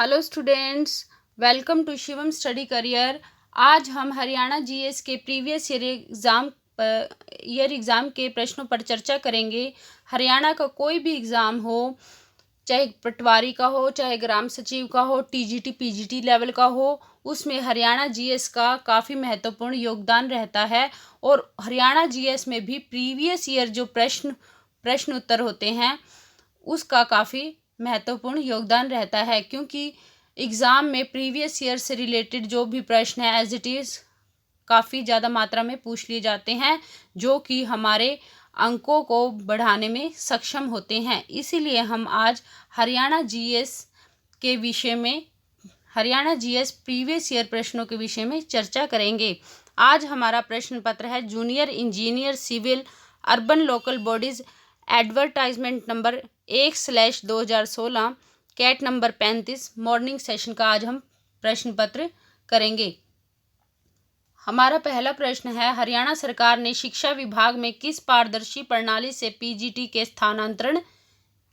Hello students, welcome to Shivam study career. आज हम Haryana GS के प्रीवियस ईयर एग्ज़ाम के प्रश्नों पर चर्चा करेंगे। हरियाणा का कोई भी एग्ज़ाम हो, चाहे पटवारी का हो, चाहे ग्राम सचिव का हो, टीजीटी पीजीटी लेवल का हो, उसमें हरियाणा जीएस का काफ़ी महत्वपूर्ण योगदान रहता है। और हरियाणा जीएस में भी प्रीवियस ईयर जो प्रश्न उत्तर होते हैं उसका काफ़ी महत्वपूर्ण योगदान रहता है, क्योंकि एग्ज़ाम में प्रीवियस ईयर से रिलेटेड जो भी प्रश्न है एज इट इज़ काफ़ी ज़्यादा मात्रा में पूछ लिए जाते हैं, जो कि हमारे अंकों को बढ़ाने में सक्षम होते हैं। इसीलिए हम आज हरियाणा जीएस प्रीवियस ईयर प्रश्नों के विषय में चर्चा करेंगे। आज हमारा प्रश्न पत्र है junior engineer civil urban local bodies advertisement number 1/2016 cat number 35 morning session का आज हम प्रश्न पत्र करेंगे। हमारा पहला प्रश्न है, हरियाणा सरकार ने शिक्षा विभाग में किस पारदर्शी प्रणाली से पीजीटी के स्थानांतरण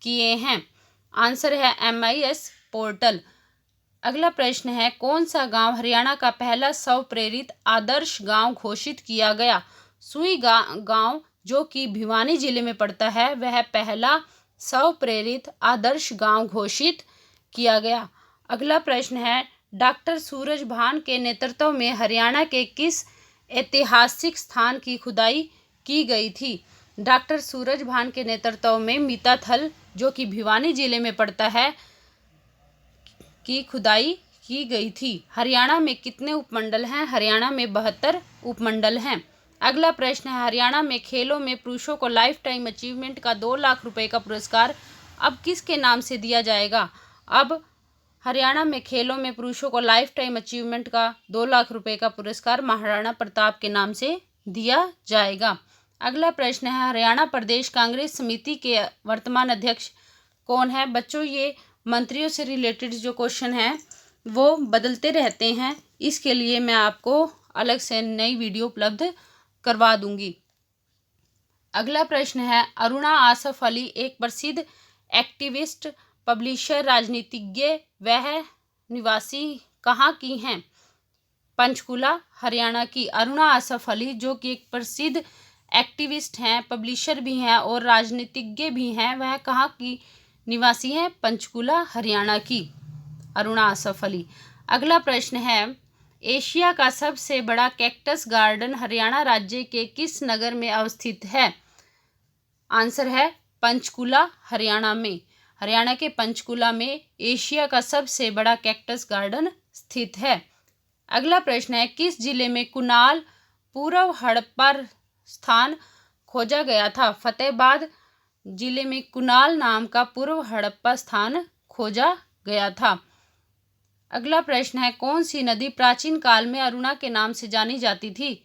किए हैं? आंसर है MIS पोर्टल। अगला प्रश्न है, कौन सा गांव हरियाणा का पहला स्व प्रेरित आदर्श गांव घोषित किया गया? सुई गांव जो कि भिवानी जिले में पड़ता है, वह पहला स्व प्रेरित आदर्श गांव घोषित किया गया। अगला प्रश्न है, डॉक्टर सूरजभान के नेतृत्व में हरियाणा के किस ऐतिहासिक स्थान की खुदाई की गई थी? डॉक्टर सूरजभान के नेतृत्व में मीताथल जो कि भिवानी जिले में पड़ता है की खुदाई की गई थी। हरियाणा में कितने उपमंडल हैं? हरियाणा में 72 उपमंडल हैं। अगला प्रश्न है, हरियाणा में खेलों में पुरुषों को लाइफ टाइम अचीवमेंट का 2 लाख रुपए का पुरस्कार अब किसके नाम से दिया जाएगा? अब हरियाणा में खेलों में पुरुषों को लाइफ टाइम अचीवमेंट का 2 लाख रुपए का पुरस्कार महाराणा प्रताप के नाम से दिया जाएगा। अगला प्रश्न है, हरियाणा प्रदेश कांग्रेस समिति के वर्तमान अध्यक्ष कौन है? बच्चों, ये मंत्रियों से रिलेटेड जो क्वेश्चन हैं वो बदलते रहते हैं, इसके लिए मैं आपको अलग से नई वीडियो उपलब्ध करवा दूंगी। अगला प्रश्न है, अरुणा आसफ अली एक प्रसिद्ध एक्टिविस्ट, पब्लिशर, राजनीतिज्ञ, वह निवासी कहाँ की हैं? पंचकुला, हरियाणा की। अरुणा आसफ अली जो कि एक प्रसिद्ध एक्टिविस्ट हैं, पब्लिशर भी हैं और राजनीतिज्ञ भी हैं, वह कहाँ की निवासी हैं? पंचकुला, हरियाणा की अरुणा आसफ अली। अगला प्रश्न है, एशिया का सबसे बड़ा कैक्टस गार्डन हरियाणा राज्य के किस नगर में अवस्थित है? आंसर है पंचकुला, हरियाणा में। हरियाणा के पंचकुला में एशिया का सबसे बड़ा कैक्टस गार्डन स्थित है। अगला प्रश्न है, किस जिले में कुनाल पूर्व हड़प्पा स्थान खोजा गया था? फतेहाबाद जिले में कुनाल नाम का पूर्व हड़प्पा स्थान खोजा गया था। अगला प्रश्न है, कौन सी नदी प्राचीन काल में अरुणा के नाम से जानी जाती थी?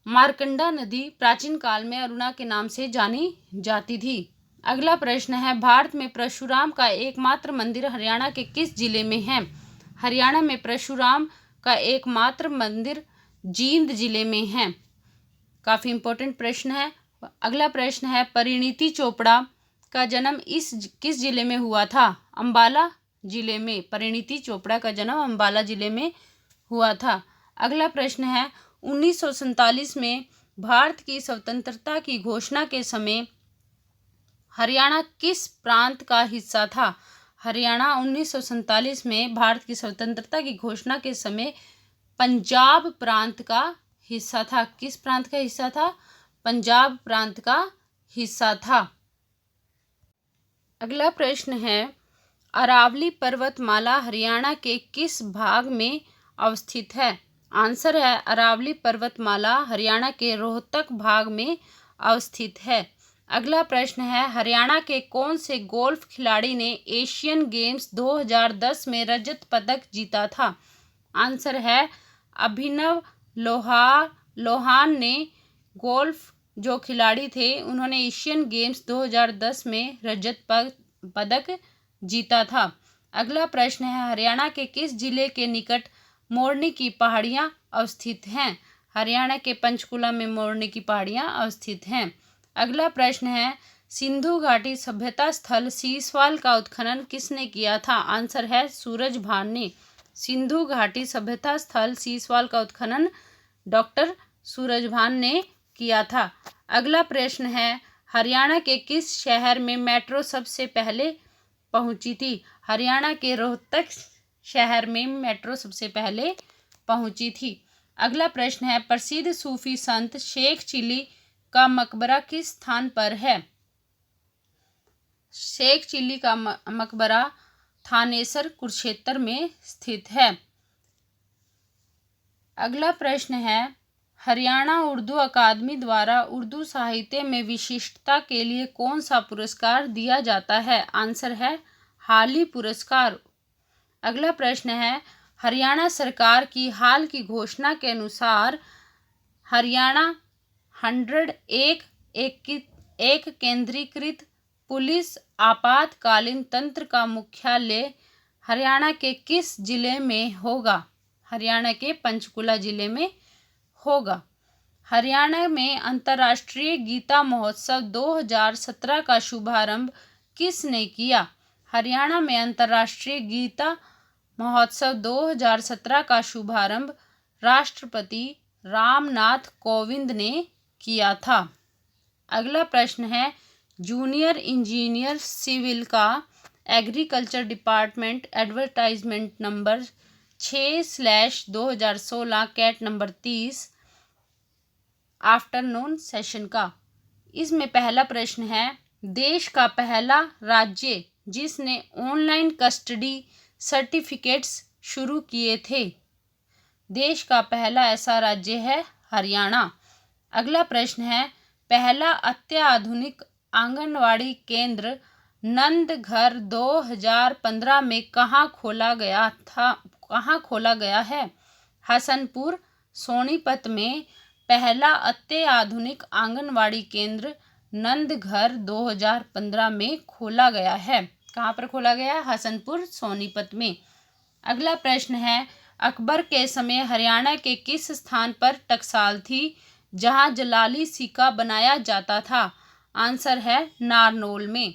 मार्कंडा नदी प्राचीन काल में अरुणा के नाम से जानी जाती थी। अगला प्रश्न है, भारत में परशुराम का एकमात्र मंदिर हरियाणा के किस जिले में है? हरियाणा में परशुराम का एकमात्र मंदिर जींद जिले में है। काफ़ी इंपॉर्टेंट प्रश्न है। अगला प्रश्न है, परिणीति चोपड़ा का जन्म किस जिले में हुआ था? अंबाला जिले में। परिणीति चोपड़ा का जन्म अंबाला जिले में हुआ था। अगला प्रश्न है, 1947 में भारत की स्वतंत्रता की घोषणा के समय हरियाणा किस प्रांत का हिस्सा था? हरियाणा 1947 में भारत की स्वतंत्रता की घोषणा के समय पंजाब प्रांत का हिस्सा था। किस प्रांत का हिस्सा था? पंजाब प्रांत का हिस्सा था। अगला प्रश्न है, अरावली पर्वतमाला हरियाणा के किस भाग में अवस्थित है? आंसर है अरावली पर्वतमाला हरियाणा के रोहतक भाग में अवस्थित है। अगला प्रश्न है, हरियाणा के कौन से गोल्फ खिलाड़ी ने एशियन गेम्स 2010 में रजत पदक जीता था? आंसर है अभिनव लोहान ने गोल्फ जो खिलाड़ी थे उन्होंने एशियन गेम्स 2010 में रजत पदक जीता था। अगला प्रश्न है, हरियाणा के किस जिले के निकट मोरनी की पहाड़ियाँ अवस्थित हैं? हरियाणा के पंचकुला में मोरनी की पहाड़ियाँ अवस्थित हैं। अगला प्रश्न है, सिंधु घाटी सभ्यता स्थल सीसवाल का उत्खनन किसने किया था? आंसर है सूरजभान ने। सिंधु घाटी सभ्यता स्थल सीसवाल का उत्खनन डॉक्टर सूरजभान ने किया था। अगला प्रश्न है, हरियाणा के किस शहर में मेट्रो सबसे पहले पहुंची थी? हरियाणा के रोहतक शहर में मेट्रो सबसे पहले पहुंची थी। अगला प्रश्न है, प्रसिद्ध सूफी संत शेख चिली का मकबरा किस स्थान पर है? शेख चिली का मकबरा थानेसर कुरुक्षेत्र में स्थित है। अगला प्रश्न है, हरियाणा उर्दू अकादमी द्वारा उर्दू साहित्य में विशिष्टता के लिए कौन सा पुरस्कार दिया जाता है? आंसर है हाली पुरस्कार। अगला प्रश्न है, हरियाणा सरकार की हाल की घोषणा के अनुसार हरियाणा 101 केंद्रीकृत पुलिस आपातकालीन तंत्र का मुख्यालय हरियाणा के किस जिले में होगा? हरियाणा के पंचकुला जिले में होगा। हरियाणा में अंतर्राष्ट्रीय गीता महोत्सव 2017 का शुभारंभ किसने किया? हरियाणा में अंतर्राष्ट्रीय गीता महोत्सव 2017 का शुभारंभ राष्ट्रपति रामनाथ कोविंद ने किया था। अगला प्रश्न है, जूनियर इंजीनियर सिविल का agriculture department advertisement number 6/2016 cat number 30 afternoon session का। इसमें पहला प्रश्न है, देश का पहला राज्य जिसने ऑनलाइन कस्टडी सर्टिफिकेट्स शुरू किए थे? देश का पहला ऐसा राज्य है हरियाणा। अगला प्रश्न है, पहला अत्याधुनिक आंगनवाड़ी केंद्र नंदघर 2015 में कहाँ खोला गया है? हसनपुर सोनीपत में पहला अत्याधुनिक आंगनवाड़ी केंद्र नंदघर 2015 में खोला गया है। कहाँ पर खोला गया? हसनपुर सोनीपत में। अगला प्रश्न है, अकबर के समय हरियाणा के किस स्थान पर टकसाल थी जहां जलाली सिक्का बनाया जाता था? आंसर है नारनौल में।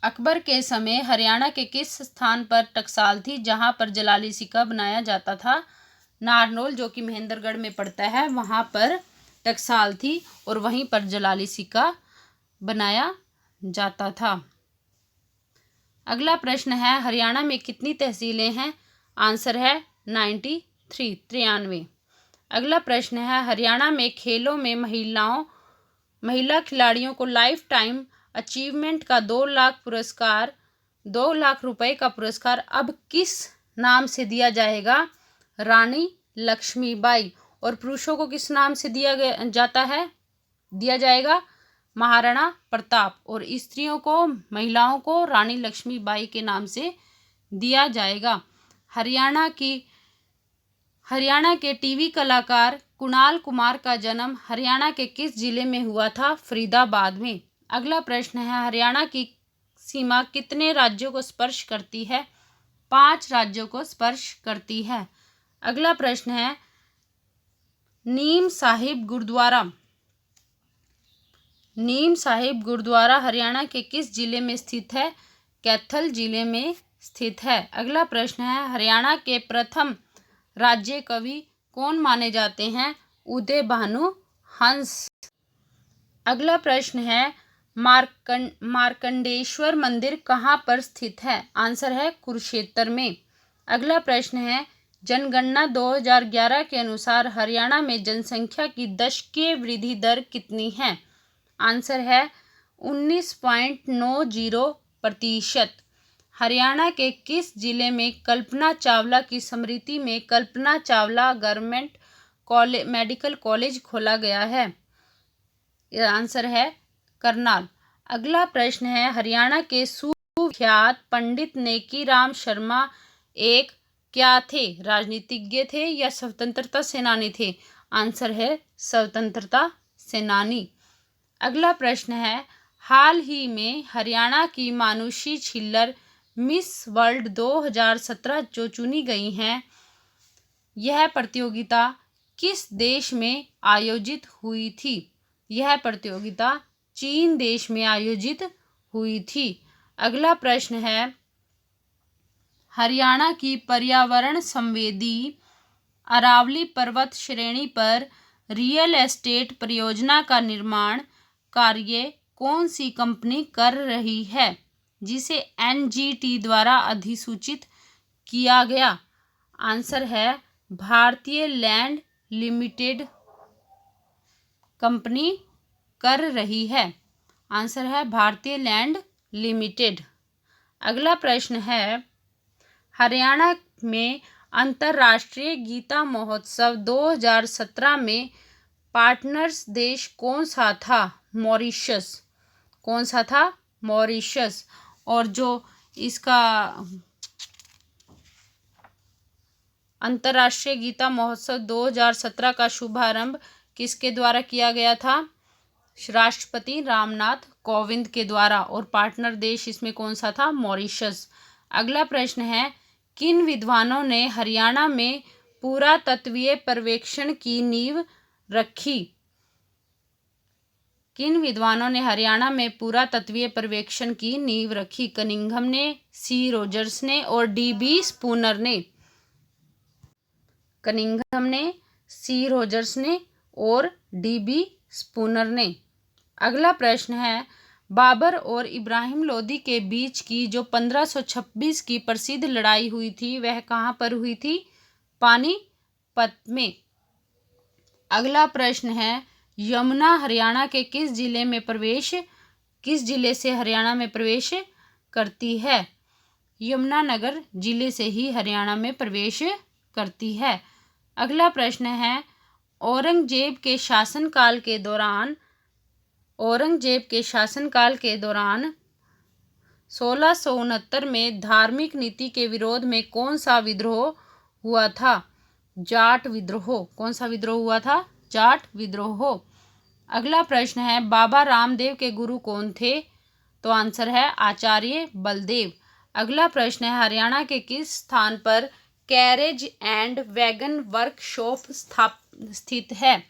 अकबर के समय हरियाणा के किस स्थान पर टकसाल थी जहां पर जलाली सिक्का बनाया जाता था? नारनौल, जो कि महेंद्रगढ़ में पड़ता है, वहां पर टकसाल थी और वहीं पर जलाली सिक्का बनाया जाता था। अगला प्रश्न है, हरियाणा में कितनी तहसीलें हैं? आंसर है 93। अगला प्रश्न है, हरियाणा में खेलों में महिला खिलाड़ियों को लाइफ टाइम अचीवमेंट का 2 लाख रुपए का पुरस्कार अब किस नाम से दिया जाएगा? रानी लक्ष्मीबाई। और पुरुषों को किस नाम से दिया जाएगा? महाराणा प्रताप। और स्त्रियों को, महिलाओं को रानी लक्ष्मीबाई के नाम से दिया जाएगा। हरियाणा के टीवी कलाकार कुणाल कुमार का जन्म हरियाणा के किस जिले में हुआ था? फरीदाबाद में। अगला प्रश्न है, हरियाणा की सीमा कितने राज्यों को स्पर्श करती है? 5 राज्यों को स्पर्श करती है। अगला प्रश्न है, नीम साहिब गुरुद्वारा हरियाणा के किस जिले में स्थित है? कैथल जिले में स्थित है। अगला प्रश्न है, हरियाणा के प्रथम राज्य कवि कौन माने जाते हैं? उदय भानु हंस। अगला प्रश्न है, मार्कंडेश्वर मंदिर कहाँ पर स्थित है? आंसर है कुरुक्षेत्र में। अगला प्रश्न है, जनगणना 2011 के अनुसार हरियाणा में जनसंख्या की दशकीय वृद्धि दर कितनी है? आंसर है 19.90%। हरियाणा के किस जिले में कल्पना चावला की स्मृति में Kalpana Chawla government medical college खोला गया है? आंसर है करनाल। अगला प्रश्न है, हरियाणा के सुविख्यात पंडित नेकीराम शर्मा एक क्या थे? राजनीतिज्ञ थे या स्वतंत्रता सेनानी थे? आंसर है स्वतंत्रता सेनानी। अगला प्रश्न है, हाल ही में हरियाणा की मानुषी छिल्लर मिस वर्ल्ड 2017 जो चुनी गई हैं, यह प्रतियोगिता किस देश में आयोजित हुई थी? यह प्रतियोगिता चीन देश में आयोजित हुई थी। अगला प्रश्न है, हरियाणा की पर्यावरण संवेदी अरावली पर्वत श्रेणी पर रियल एस्टेट परियोजना का निर्माण कार्य कौन सी कंपनी कर रही है, जिसे एनजीटी द्वारा अधिसूचित किया गया? आंसर है भारतीय लैंड लिमिटेड कंपनी कर रही है। आंसर है भारतीय लैंड लिमिटेड। अगला प्रश्न है, हरियाणा में अंतर्राष्ट्रीय गीता महोत्सव 2017 में पार्टनर्स देश कौन सा था? मॉरिशस। कौन सा था? मॉरिशस। और जो इसका अंतर्राष्ट्रीय गीता महोत्सव 2017 का शुभारंभ किसके द्वारा किया गया था? राष्ट्रपति रामनाथ कोविंद के द्वारा। और पार्टनर देश इसमें कौन सा था? मॉरिशस। अगला प्रश्न है, किन विद्वानों ने हरियाणा में पुरातत्वीय पर्यवेक्षण की नींव रखी? किन विद्वानों ने हरियाणा में पुरातत्वीय पर्यवेक्षण की नींव रखी? कनिंघम ने, सी रोजर्स ने और डी.बी. स्पूनर ने। कनिंघम ने, सी रोजर्स ने और डी.बी. स्पूनर ने। अगला प्रश्न है, बाबर और इब्राहिम लोदी के बीच की जो 1526 की प्रसिद्ध लड़ाई हुई थी वह कहाँ पर हुई थी? पानीपत में। अगला प्रश्न है, यमुना हरियाणा के किस जिले से हरियाणा में प्रवेश करती है? यमुनानगर जिले से ही हरियाणा में प्रवेश करती है। अगला प्रश्न है, औरंगजेब के शासनकाल के दौरान 1669 में धार्मिक नीति के विरोध में कौन सा विद्रोह हुआ था? जाट विद्रोह। कौन सा विद्रोह हुआ था? जाट विद्रोह। अगला प्रश्न है, बाबा रामदेव के गुरु कौन थे? तो आंसर है आचार्य बलदेव। अगला प्रश्न है, हरियाणा के किस स्थान पर कैरेज एंड वैगन वर्कशॉप स्थित है?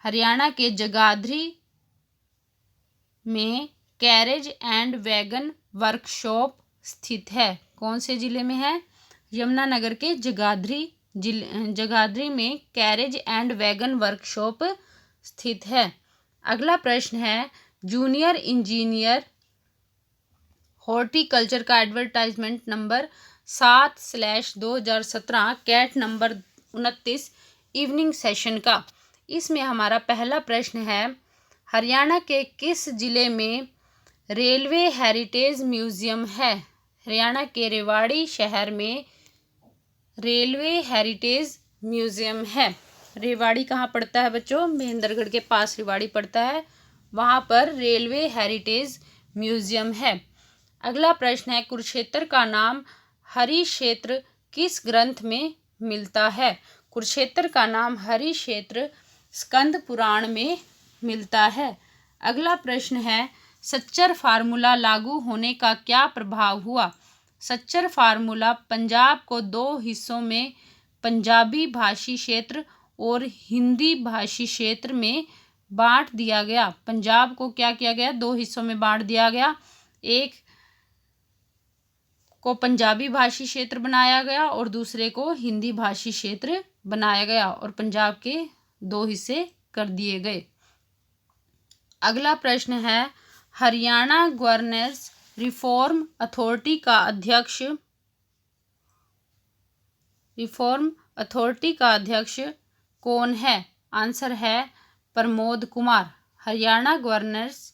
हरियाणा के जगाधरी में कैरेज एंड वैगन वर्कशॉप स्थित है। कौन से जिले में है? यमुनानगर के जगाधरी में कैरेज एंड वैगन वर्कशॉप स्थित है। अगला प्रश्न है, जूनियर इंजीनियर हॉर्टिकल्चर का advertisement number 7/2017 cat number 29 evening session का। इसमें हमारा पहला प्रश्न है, हरियाणा के किस जिले में रेलवे हेरिटेज म्यूजियम है? हरियाणा के रेवाड़ी शहर में रेलवे हेरिटेज म्यूजियम है। रेवाड़ी कहाँ पड़ता है बच्चों? महेंद्रगढ़ के पास रेवाड़ी पड़ता है, वहाँ पर रेलवे हेरिटेज म्यूजियम है। अगला प्रश्न है, कुरुक्षेत्र का नाम हरिक्षेत्र किस ग्रंथ में मिलता है? कुरुक्षेत्र का नाम हरिक्षेत्र स्कंद पुराण में मिलता है। अगला प्रश्न है, सच्चर फार्मूला लागू होने का क्या प्रभाव हुआ? सच्चर फार्मूला पंजाब को 2 हिस्सों में पंजाबी भाषी क्षेत्र और हिंदी भाषी क्षेत्र में बांट दिया गया। पंजाब को क्या किया गया? 2 हिस्सों में बांट दिया गया। एक को पंजाबी भाषी क्षेत्र बनाया गया और दूसरे को हिंदी भाषी क्षेत्र बनाया गया और पंजाब के 2 हिस्से कर दिए गए। अगला प्रश्न है, हरियाणा गवर्नेंस रिफॉर्म अथॉरिटी का अध्यक्ष कौन है? आंसर है Pramod Kumar. Haryana governance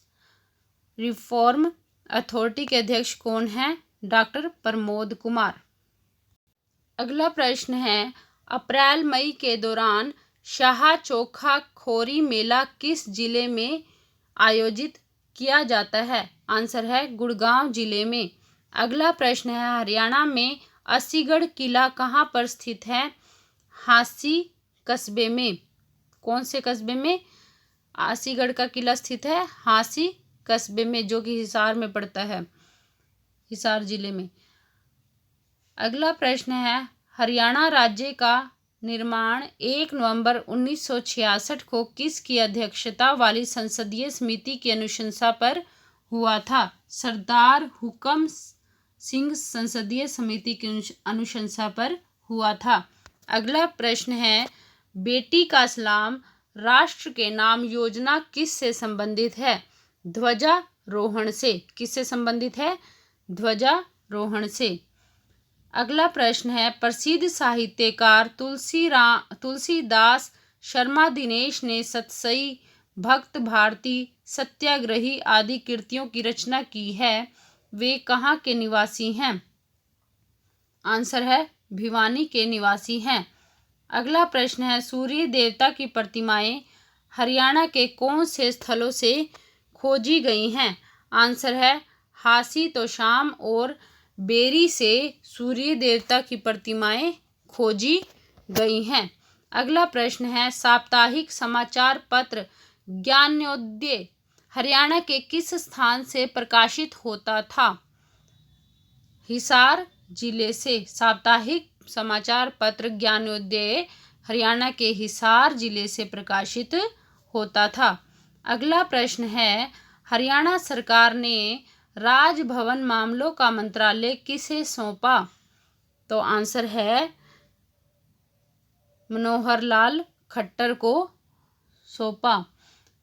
reform authority के अध्यक्ष कौन है? डॉक्टर प्रमोद कुमार। अगला प्रश्न है, अप्रैल मई के दौरान शाह चोखा खोरी मेला किस जिले में आयोजित किया जाता है? आंसर है गुड़गांव जिले में। अगला प्रश्न है, हरियाणा में अस्सीगढ़ किला कहाँ पर स्थित है? हांसी कस्बे में। कौन से कस्बे में अस्सीगढ़ का किला स्थित है? हांसी कस्बे में, जो कि हिसार में पड़ता है, हिसार जिले में। अगला प्रश्न है, हरियाणा राज्य का निर्माण 1 नवंबर 1966 को किसकी अध्यक्षता वाली संसदीय समिति की अनुशंसा पर हुआ था? सरदार हुकम सिंह संसदीय समिति की अनुशंसा पर हुआ था। अगला प्रश्न है, बेटी का सलाम राष्ट्र के नाम योजना किस से संबंधित है? ध्वजारोहण से। किससे संबंधित है? ध्वजारोहण से। अगला प्रश्न है, प्रसिद्ध साहित्यकार तुलसीदास शर्मा दिनेश ने सतसई, भक्त भारती, सत्याग्रही आदि कृतियों की रचना की है। वे कहाँ के निवासी हैं? आंसर है भिवानी के निवासी हैं। अगला प्रश्न है, सूर्य देवता की प्रतिमाएं हरियाणा के कौन से स्थलों से खोजी गई हैं? आंसर है हासी तोशाम और बेरी से सूर्य देवता की प्रतिमाएं खोजी गई हैं। अगला प्रश्न है, साप्ताहिक समाचार पत्र ज्ञानोदय हरियाणा के किस स्थान से प्रकाशित होता था? हिसार जिले से। साप्ताहिक समाचार पत्र ज्ञानोदय हरियाणा के हिसार जिले से प्रकाशित होता था। अगला प्रश्न है, हरियाणा सरकार ने राजभवन मामलों का मंत्रालय किसे सौंपा? तो आंसर है मनोहर लाल खट्टर को सौंपा।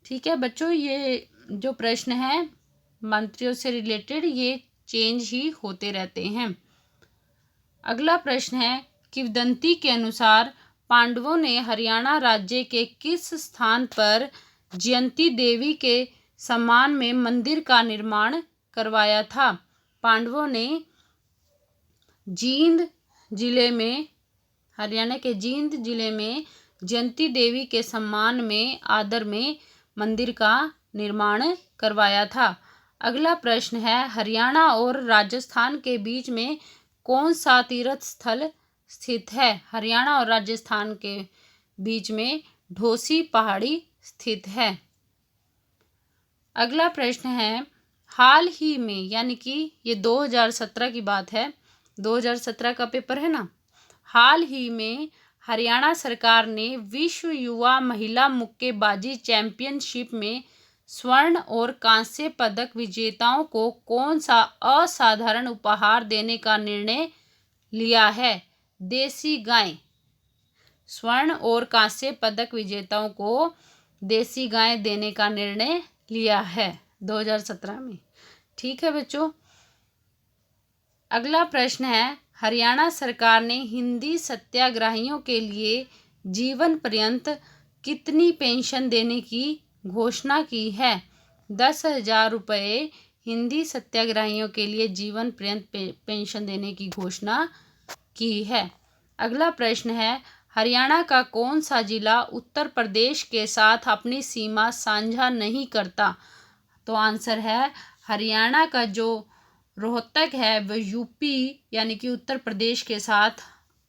ठीक है बच्चों, ये जो प्रश्न है मंत्रियों से रिलेटेड ये चेंज ही होते रहते हैं। अगला प्रश्न है, किंवदंती के अनुसार पांडवों ने हरियाणा राज्य के किस स्थान पर जयंती देवी के सम्मान में मंदिर का निर्माण करवाया था? पांडवों ने जींद जिले में, हरियाणा के जींद जिले में जयंती देवी के सम्मान में आदर में मंदिर का निर्माण करवाया था। अगला प्रश्न है, हरियाणा और राजस्थान के बीच में कौन सा तीर्थ स्थल स्थित है? हरियाणा और राजस्थान के बीच में ढोसी पहाड़ी स्थित है। अगला प्रश्न है, हाल ही में, यानी कि ये 2017 की बात है, 2017 का पेपर है ना, हाल ही में हरियाणा सरकार ने विश्व युवा महिला मुक्केबाजी चैंपियनशिप में स्वर्ण और कांस्य पदक विजेताओं को कौन सा असाधारण उपहार देने का निर्णय लिया है? देसी गाय। स्वर्ण और कांस्य पदक विजेताओं को देसी गाय देने का निर्णय लिया है 2017 में। ठीक है बच्चों। अगला प्रश्न है, हरियाणा सरकार ने हिंदी सत्याग्रहियों के लिए जीवन पर्यंत कितनी पेंशन देने की घोषणा की है? 10,000 रुपये हिंदी सत्याग्रहियों के लिए जीवन पर्यंत पेंशन देने की घोषणा की है। अगला प्रश्न है, हरियाणा का कौन सा जिला उत्तर प्रदेश के साथ अपनी सीमा साझा नहीं करता? तो आंसर है हरियाणा का जो रोहतक है वह यूपी यानी कि उत्तर प्रदेश के साथ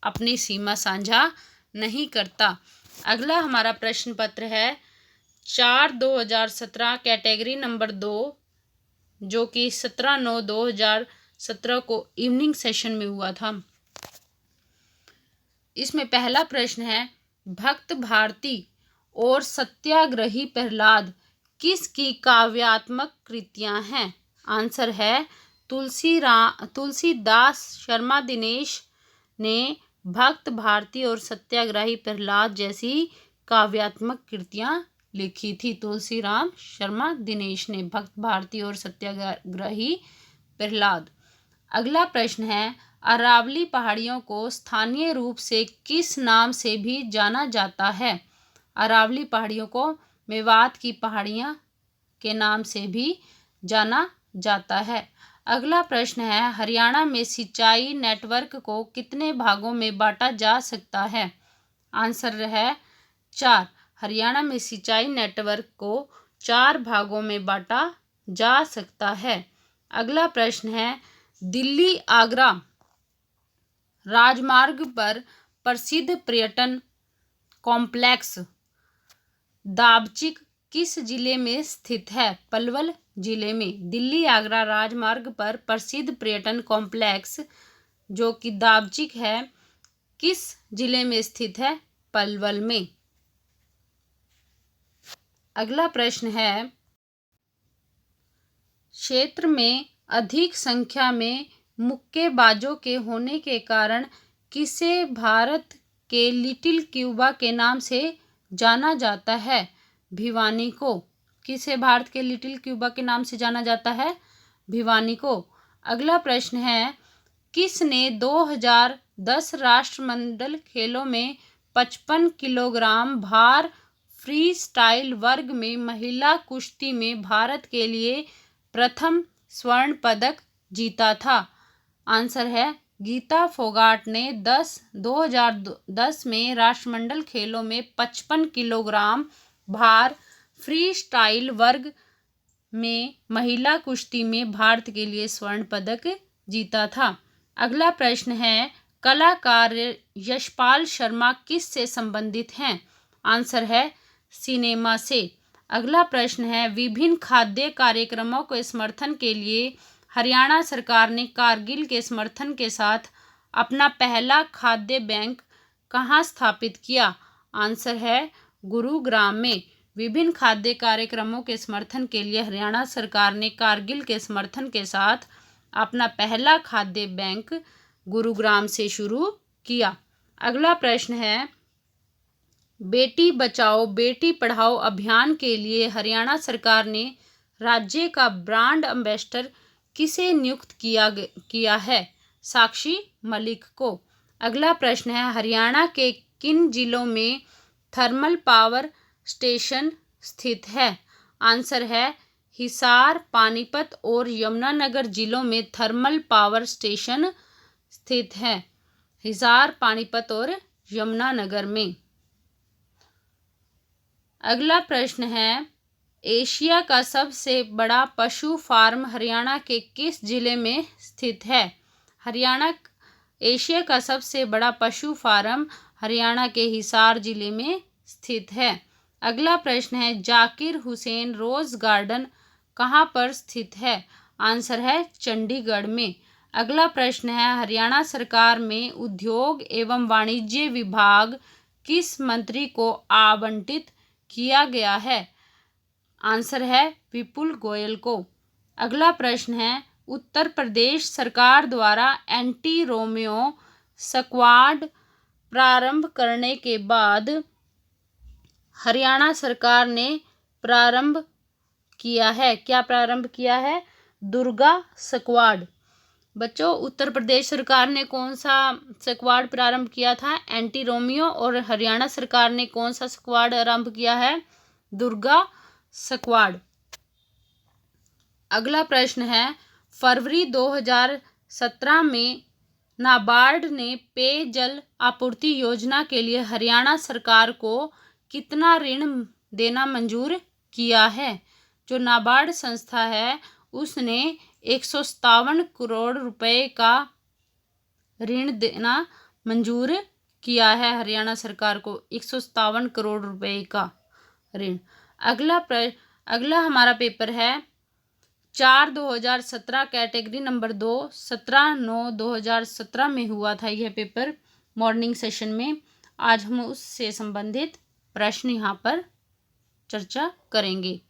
अपनी सीमा साझा नहीं करता। अगला हमारा प्रश्न पत्र है 4/2017 कैटेगरी नंबर 2, जो कि 17/9/2017 को इवनिंग सेशन में हुआ था। इसमें पहला प्रश्न है, भक्त भारती और सत्याग्रही प्रहलाद किसकी काव्यात्मक कृतियां हैं? आंसर है तुलसीदास शर्मा दिनेश ने भक्त भारती और सत्याग्रही प्रहलाद जैसी काव्यात्मक कृतियां लिखी थी। तुलसीराम शर्मा दिनेश ने भक्त भारती और सत्याग्रही प्रहलाद। अगला प्रश्न है, अरावली पहाड़ियों को स्थानीय रूप से किस नाम से भी जाना जाता है? अरावली पहाड़ियों को मेवात की पहाड़ियाँ के नाम से भी जाना जाता है। अगला प्रश्न है, हरियाणा में सिंचाई नेटवर्क को कितने भागों में बांटा जा सकता है? आंसर है 4। हरियाणा में सिंचाई नेटवर्क को 4 भागों में बांटा जा सकता है। अगला प्रश्न है, दिल्ली आगरा राजमार्ग पर प्रसिद्ध पर्यटन कॉम्प्लेक्स दाबचिक किस जिले में स्थित है? पलवल जिले में। दिल्ली आगरा राजमार्ग पर प्रसिद्ध पर्यटन कॉम्प्लेक्स जो कि दाबचिक है, किस जिले में स्थित है? पलवल में। अगला प्रश्न है, क्षेत्र में अधिक संख्या में मुक्केबाजों के होने के कारण किसे भारत के लिटिल क्यूबा के नाम से जाना जाता है? भिवानी को। किसे भारत के लिटिल क्यूबा के नाम से जाना जाता है? भिवानी को। अगला प्रश्न है, किसने 2010 राष्ट्रमंडल खेलों में 55 किलोग्राम भार फ्री स्टाइल वर्ग में महिला कुश्ती में भारत के लिए प्रथम स्वर्ण पदक जीता था? आंसर है गीता फोगाट ने 2010 में राष्ट्रमंडल खेलों में 55 किलोग्राम भार फ्री स्टाइल वर्ग में महिला कुश्ती में भारत के लिए स्वर्ण पदक जीता था। अगला प्रश्न है, कलाकार यशपाल शर्मा किस से संबंधित हैं? आंसर है सिनेमा से। अगला प्रश्न है, विभिन्न खाद्य कार्यक्रमों के समर्थन के लिए हरियाणा सरकार ने कारगिल के समर्थन के साथ अपना पहला खाद्य बैंक कहाँ स्थापित किया? आंसर है गुरुग्राम में। विभिन्न खाद्य कार्यक्रमों के समर्थन के लिए हरियाणा सरकार ने कारगिल के समर्थन के साथ अपना पहला खाद्य बैंक गुरुग्राम से शुरू किया। अगला प्रश्न है, बेटी बचाओ बेटी पढ़ाओ अभियान के लिए हरियाणा सरकार ने राज्य का ब्रांड एम्बेसडर किसे नियुक्त किया है? साक्षी मलिक को। अगला प्रश्न है, हरियाणा के किन जिलों में थर्मल पावर स्टेशन स्थित है? आंसर है हिसार, पानीपत और यमुनानगर जिलों में थर्मल पावर स्टेशन स्थित है। हिसार, पानीपत और यमुनानगर में। अगला प्रश्न है, एशिया का सबसे बड़ा पशु फार्म हरियाणा के किस जिले में स्थित है? एशिया का सबसे बड़ा पशु फार्म हरियाणा के हिसार जिले में स्थित है। अगला प्रश्न है, जाकिर हुसैन रोज गार्डन कहाँ पर स्थित है? आंसर है चंडीगढ़ में। अगला प्रश्न है, हरियाणा सरकार में उद्योग एवं वाणिज्य विभाग किस मंत्री को आवंटित किया गया है? आंसर है विपुल गोयल को। अगला प्रश्न है, उत्तर प्रदेश सरकार द्वारा एंटी रोमियो स्क्वाड प्रारंभ करने के बाद हरियाणा सरकार ने प्रारंभ किया है, क्या प्रारंभ किया है? दुर्गा स्क्वाड। बच्चों, उत्तर प्रदेश सरकार ने कौन सा स्क्वाड प्रारंभ किया था? Anti Romeo. और हरियाणा सरकार ने कौन सा स्क्वाड आरंभ किया है? दुर्गा स्क्वाड। अगला प्रश्न है, फरवरी 2017 में नाबार्ड ने पेयजल आपूर्ति योजना के लिए हरियाणा सरकार को कितना ऋण देना मंजूर किया है? जो नाबार्ड संस्था है उसने 157 करोड़ रुपए का ऋण देना मंजूर किया है हरियाणा सरकार को, 157 करोड़ रुपए का ऋण। अगला हमारा पेपर है 4/2017 कैटेगरी नंबर 2, 17/9/2017 में हुआ था यह पेपर मॉर्निंग सेशन में। आज हम उससे संबंधित प्रश्न यहाँ पर चर्चा करेंगे।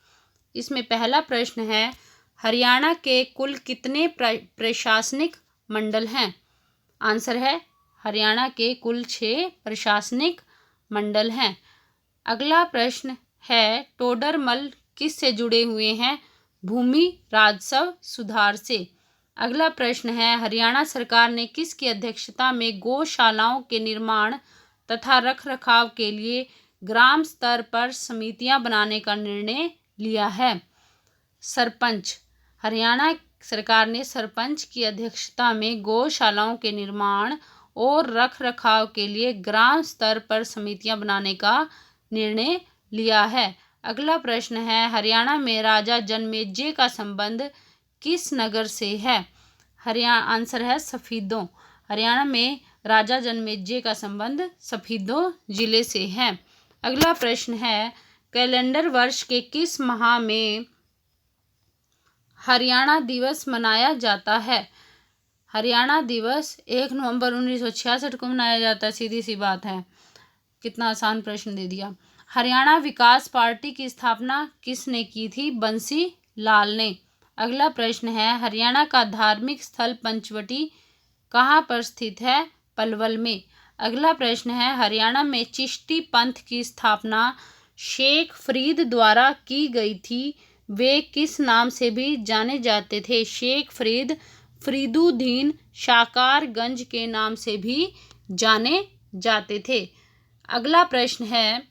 इसमें पहला प्रश्न है, हरियाणा के कुल कितने प्रशासनिक मंडल हैं? आंसर है हरियाणा के कुल 6 प्रशासनिक मंडल हैं। अगला प्रश्न है, टोडरमल किस से जुड़े हुए हैं? भूमि राजस्व सुधार से। अगला प्रश्न है, हरियाणा सरकार ने किसकी अध्यक्षता में गौशालाओं के निर्माण तथा रखरखाव के लिए ग्राम स्तर पर समितियां बनाने का निर्णय लिया है? सरपंच। हरियाणा सरकार ने सरपंच की अध्यक्षता में गौशालाओं के निर्माण और रखरखाव के लिए ग्राम स्तर पर समितियां बनाने का निर्णय लिया है। अगला प्रश्न है, हरियाणा में राजा जनमेजय का संबंध किस नगर से है? आंसर है सफीदों। हरियाणा में राजा जनमेजय का संबंध सफीदों जिले से है। अगला प्रश्न है, कैलेंडर वर्ष के किस माह में हरियाणा दिवस मनाया जाता है? हरियाणा दिवस 1 नवंबर 1966 को मनाया जाता है, सीधी सी बात है। कितना आसान प्रश्न दे दिया। हरियाणा विकास पार्टी की स्थापना किसने की थी? बंसी लाल ने। अगला प्रश्न है, हरियाणा का धार्मिक स्थल पंचवटी कहाँ पर स्थित है? पलवल में। अगला प्रश्न है, हरियाणा में चिश्ती पंथ की स्थापना शेख फरीद द्वारा की गई थी, वे किस नाम से भी जाने जाते थे? शेख फरीद फरीदुद्दीन शाकारगंज के नाम से भी जाने जाते थे। अगला प्रश्न है,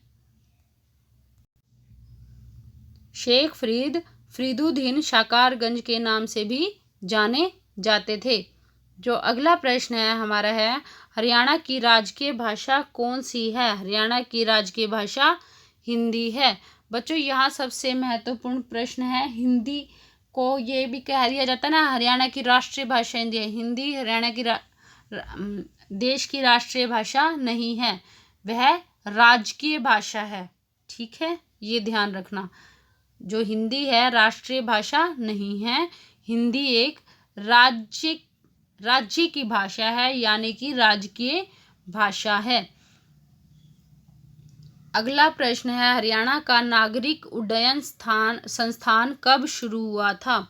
शेख फरीद फरीदुद्दीन शाकारगंज के नाम से भी जाने जाते थे। जो अगला प्रश्न है हमारा है, हरियाणा की राजकीय भाषा कौन सी है? हरियाणा की राजकीय भाषा हिंदी है। बच्चों यहाँ सबसे महत्वपूर्ण प्रश्न है, हिंदी को ये भी कह दिया जाता है ना, हरियाणा की राष्ट्रीय भाषा हिंदी है। हिंदी हरियाणा की देश की राष्ट्रीय भाषा नहीं है, वह राजकीय भाषा है। ठीक है, ये ध्यान रखना। जो हिंदी है राष्ट्रीय भाषा नहीं है, हिंदी एक राज्य की भाषा है, यानी कि राजकीय भाषा है। अगला प्रश्न है, हरियाणा का नागरिक उड्डयन संस्थान कब शुरू हुआ था?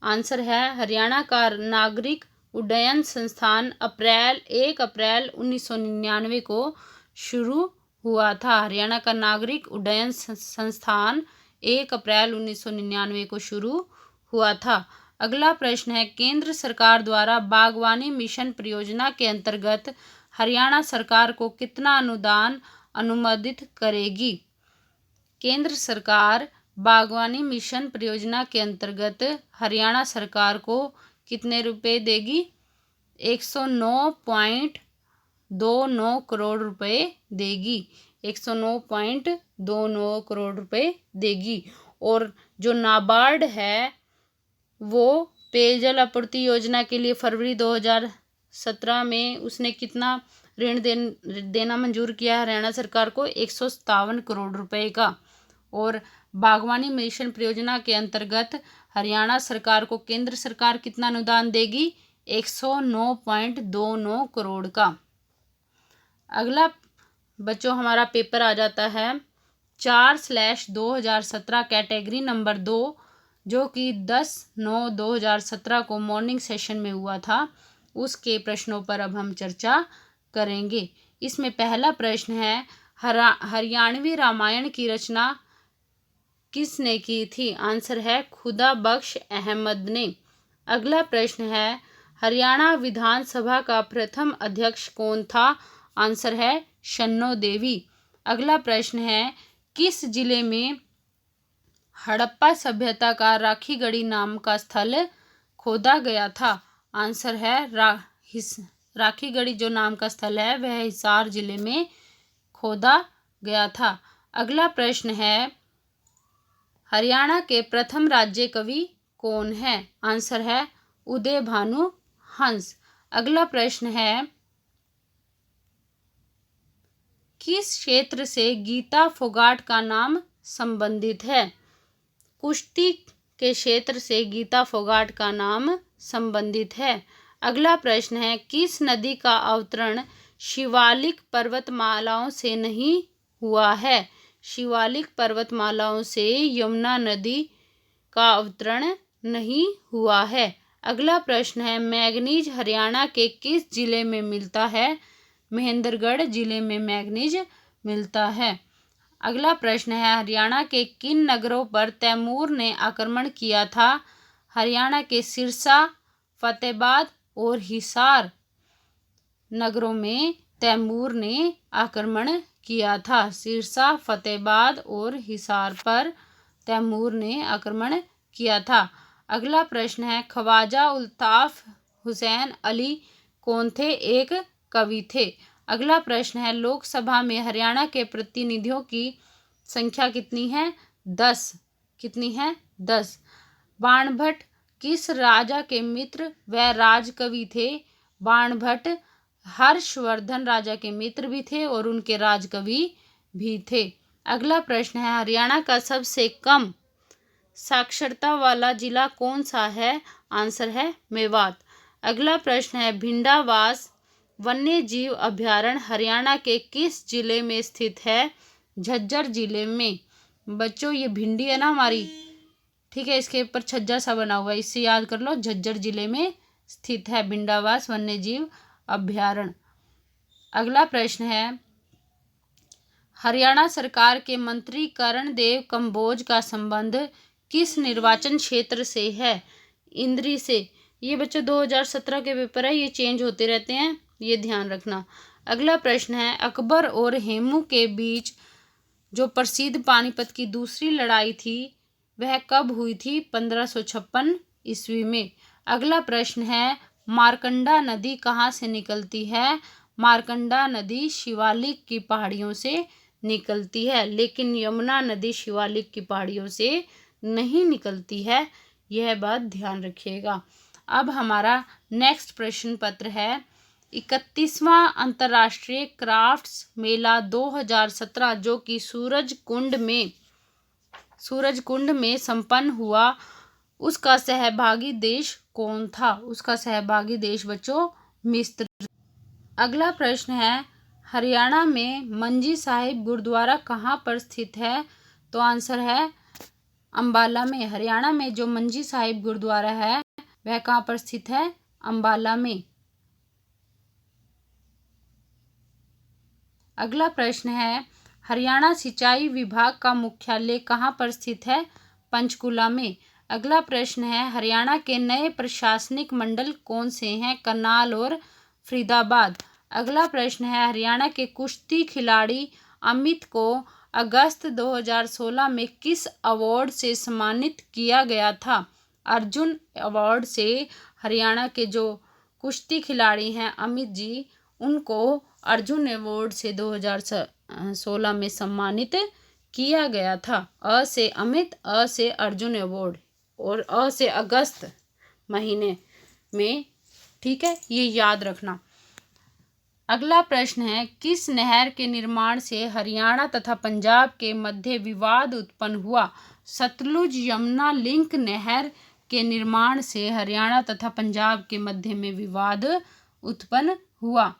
आंसर है, हरियाणा का नागरिक उड्डयन संस्थान 1 अप्रैल 1999 को शुरू हुआ था। हरियाणा का नागरिक उड्डयन संस्थान 1 अप्रैल 1999 को शुरू हुआ था। अगला प्रश्न है, केंद्र सरकार द्वारा बागवानी मिशन परियोजना के अंतर्गत हरियाणा सरकार को कितना अनुदान अनुमोदित करेगी? केंद्र सरकार बागवानी मिशन परियोजना के अंतर्गत हरियाणा सरकार को कितने रुपए देगी? 109.29 करोड़ रुपए देगी। 109.29 करोड़ रुपए देगी। और जो नाबार्ड है वो पेयजल आपूर्ति योजना के लिए फरवरी 2017 में उसने कितना ऋण देना मंजूर किया हरियाणा सरकार को? 157 करोड़ रुपए का। और बागवानी मिशन परियोजना के अंतर्गत हरियाणा सरकार को केंद्र सरकार कितना अनुदान देगी? 109.29 करोड़ का। अगला बच्चों हमारा पेपर आ जाता है 4/2017 कैटेगरी नंबर 2, जो कि 10/9/2017 को मॉर्निंग सेशन में हुआ था। उसके प्रश्नों पर अब हम चर्चा करेंगे। इसमें पहला प्रश्न है, हरियाणवी रामायण की रचना किसने की थी? आंसर है, खुदा बख्श अहमद ने। अगला प्रश्न है, हरियाणा विधानसभा का प्रथम अध्यक्ष कौन था? आंसर है, शन्नो देवी। अगला प्रश्न है, किस जिले में हड़प्पा सभ्यता का राखीगढ़ी नाम का स्थल खोदा गया था? आंसर है, राखीगढ़ी जो नाम का स्थल है वह हिसार जिले में खोदा गया था। अगला प्रश्न है, हरियाणा के प्रथम राज्य कवि कौन है? आंसर है, उदय भानु हंस। अगला प्रश्न है, किस क्षेत्र से गीता फोगाट का नाम संबंधित है? कुश्ती के क्षेत्र से गीता फोगाट का नाम संबंधित है। अगला प्रश्न है, किस नदी का अवतरण शिवालिक पर्वतमालाओं से नहीं हुआ है? शिवालिक पर्वतमालाओं से यमुना नदी का अवतरण नहीं हुआ है। अगला प्रश्न है, मैंगनीज हरियाणा के किस जिले में मिलता है? महेंद्रगढ़ जिले में मैंगनीज मिलता है। अगला प्रश्न है, हरियाणा के किन नगरों पर तैमूर ने आक्रमण किया था? हरियाणा के सिरसा, फतेहाबाद और हिसार नगरों में तैमूर ने आक्रमण किया था। सिरसा, फतेहाबाद और हिसार पर तैमूर ने आक्रमण किया था। अगला प्रश्न है, ख्वाजा अल्ताफ हुसैन अली कौन थे? एक कवि थे। अगला प्रश्न है, लोकसभा में हरियाणा के प्रतिनिधियों की संख्या कितनी है? 10। कितनी है? 10। बाणभट्ट किस राजा के मित्र व राजकवि थे? बाणभट्ट हर्षवर्धन राजा के मित्र भी थे और उनके राजकवि भी थे। अगला प्रश्न है, हरियाणा का सबसे कम साक्षरता वाला जिला कौन सा है? आंसर है, मेवात। अगला प्रश्न है भिंडावास वन्य जीव अभयारण्य हरियाणा के किस जिले में स्थित है? झज्जर जिले में। बच्चों ये भिंडी है ना हमारी, ठीक है, इसके ऊपर छज्जा सा बना हुआ है, इससे याद कर लो, झज्जर जिले में स्थित है भिंडावास वन्य जीव अभयारण्य। अगला प्रश्न है हरियाणा सरकार के मंत्री कर्णदेव कंबोज का संबंध किस निर्वाचन क्षेत्र से है? इंद्री से। ये बच्चों 2017 के पेपर है, ये चेंज होते रहते हैं, ये ध्यान रखना। अगला प्रश्न है अकबर और हेमू के बीच जो प्रसिद्ध पानीपत की दूसरी लड़ाई थी वह कब हुई थी? 1556 ईस्वी में। अगला प्रश्न है मारकंडा नदी कहाँ से निकलती है? मारकंडा नदी शिवालिक की पहाड़ियों से निकलती है, लेकिन यमुना नदी शिवालिक की पहाड़ियों से नहीं निकलती है, यह बात ध्यान रखिएगा। अब हमारा नेक्स्ट प्रश्न पत्र है 31वां अंतर्राष्ट्रीय क्राफ्ट्स मेला 2017 जो कि सूरजकुंड में संपन्न हुआ, उसका सहभागी देश कौन था? उसका सहभागी देश बच्चों मिस्र। अगला प्रश्न है हरियाणा में मंजी साहिब गुरुद्वारा कहाँ पर स्थित है? तो आंसर है अंबाला में। हरियाणा में जो मंजी साहिब गुरुद्वारा है वह कहाँ पर स्थित है? अंबाला में। अगला प्रश्न है हरियाणा सिंचाई विभाग का मुख्यालय कहाँ पर स्थित है? पंचकुला में। अगला प्रश्न है हरियाणा के नए प्रशासनिक मंडल कौन से हैं? करनाल और फरीदाबाद। अगला प्रश्न है हरियाणा के कुश्ती खिलाड़ी अमित को अगस्त 2016 में किस अवार्ड से सम्मानित किया गया था? अर्जुन अवार्ड से हरियाणा के जो कुश्ती खिलाड़ी हैं अमित जी, उनको अर्जुन अवार्ड से 2016 में सम्मानित किया गया था। अ से अमित, अ से अर्जुन अवार्ड और अ से अगस्त महीने में, ठीक है, ये याद रखना। अगला प्रश्न है किस नहर के निर्माण से हरियाणा तथा पंजाब के मध्य विवाद उत्पन्न हुआ? सतलुज यमुना लिंक नहर के निर्माण से हरियाणा तथा पंजाब के मध्य में विवाद उत्पन्न हुआ।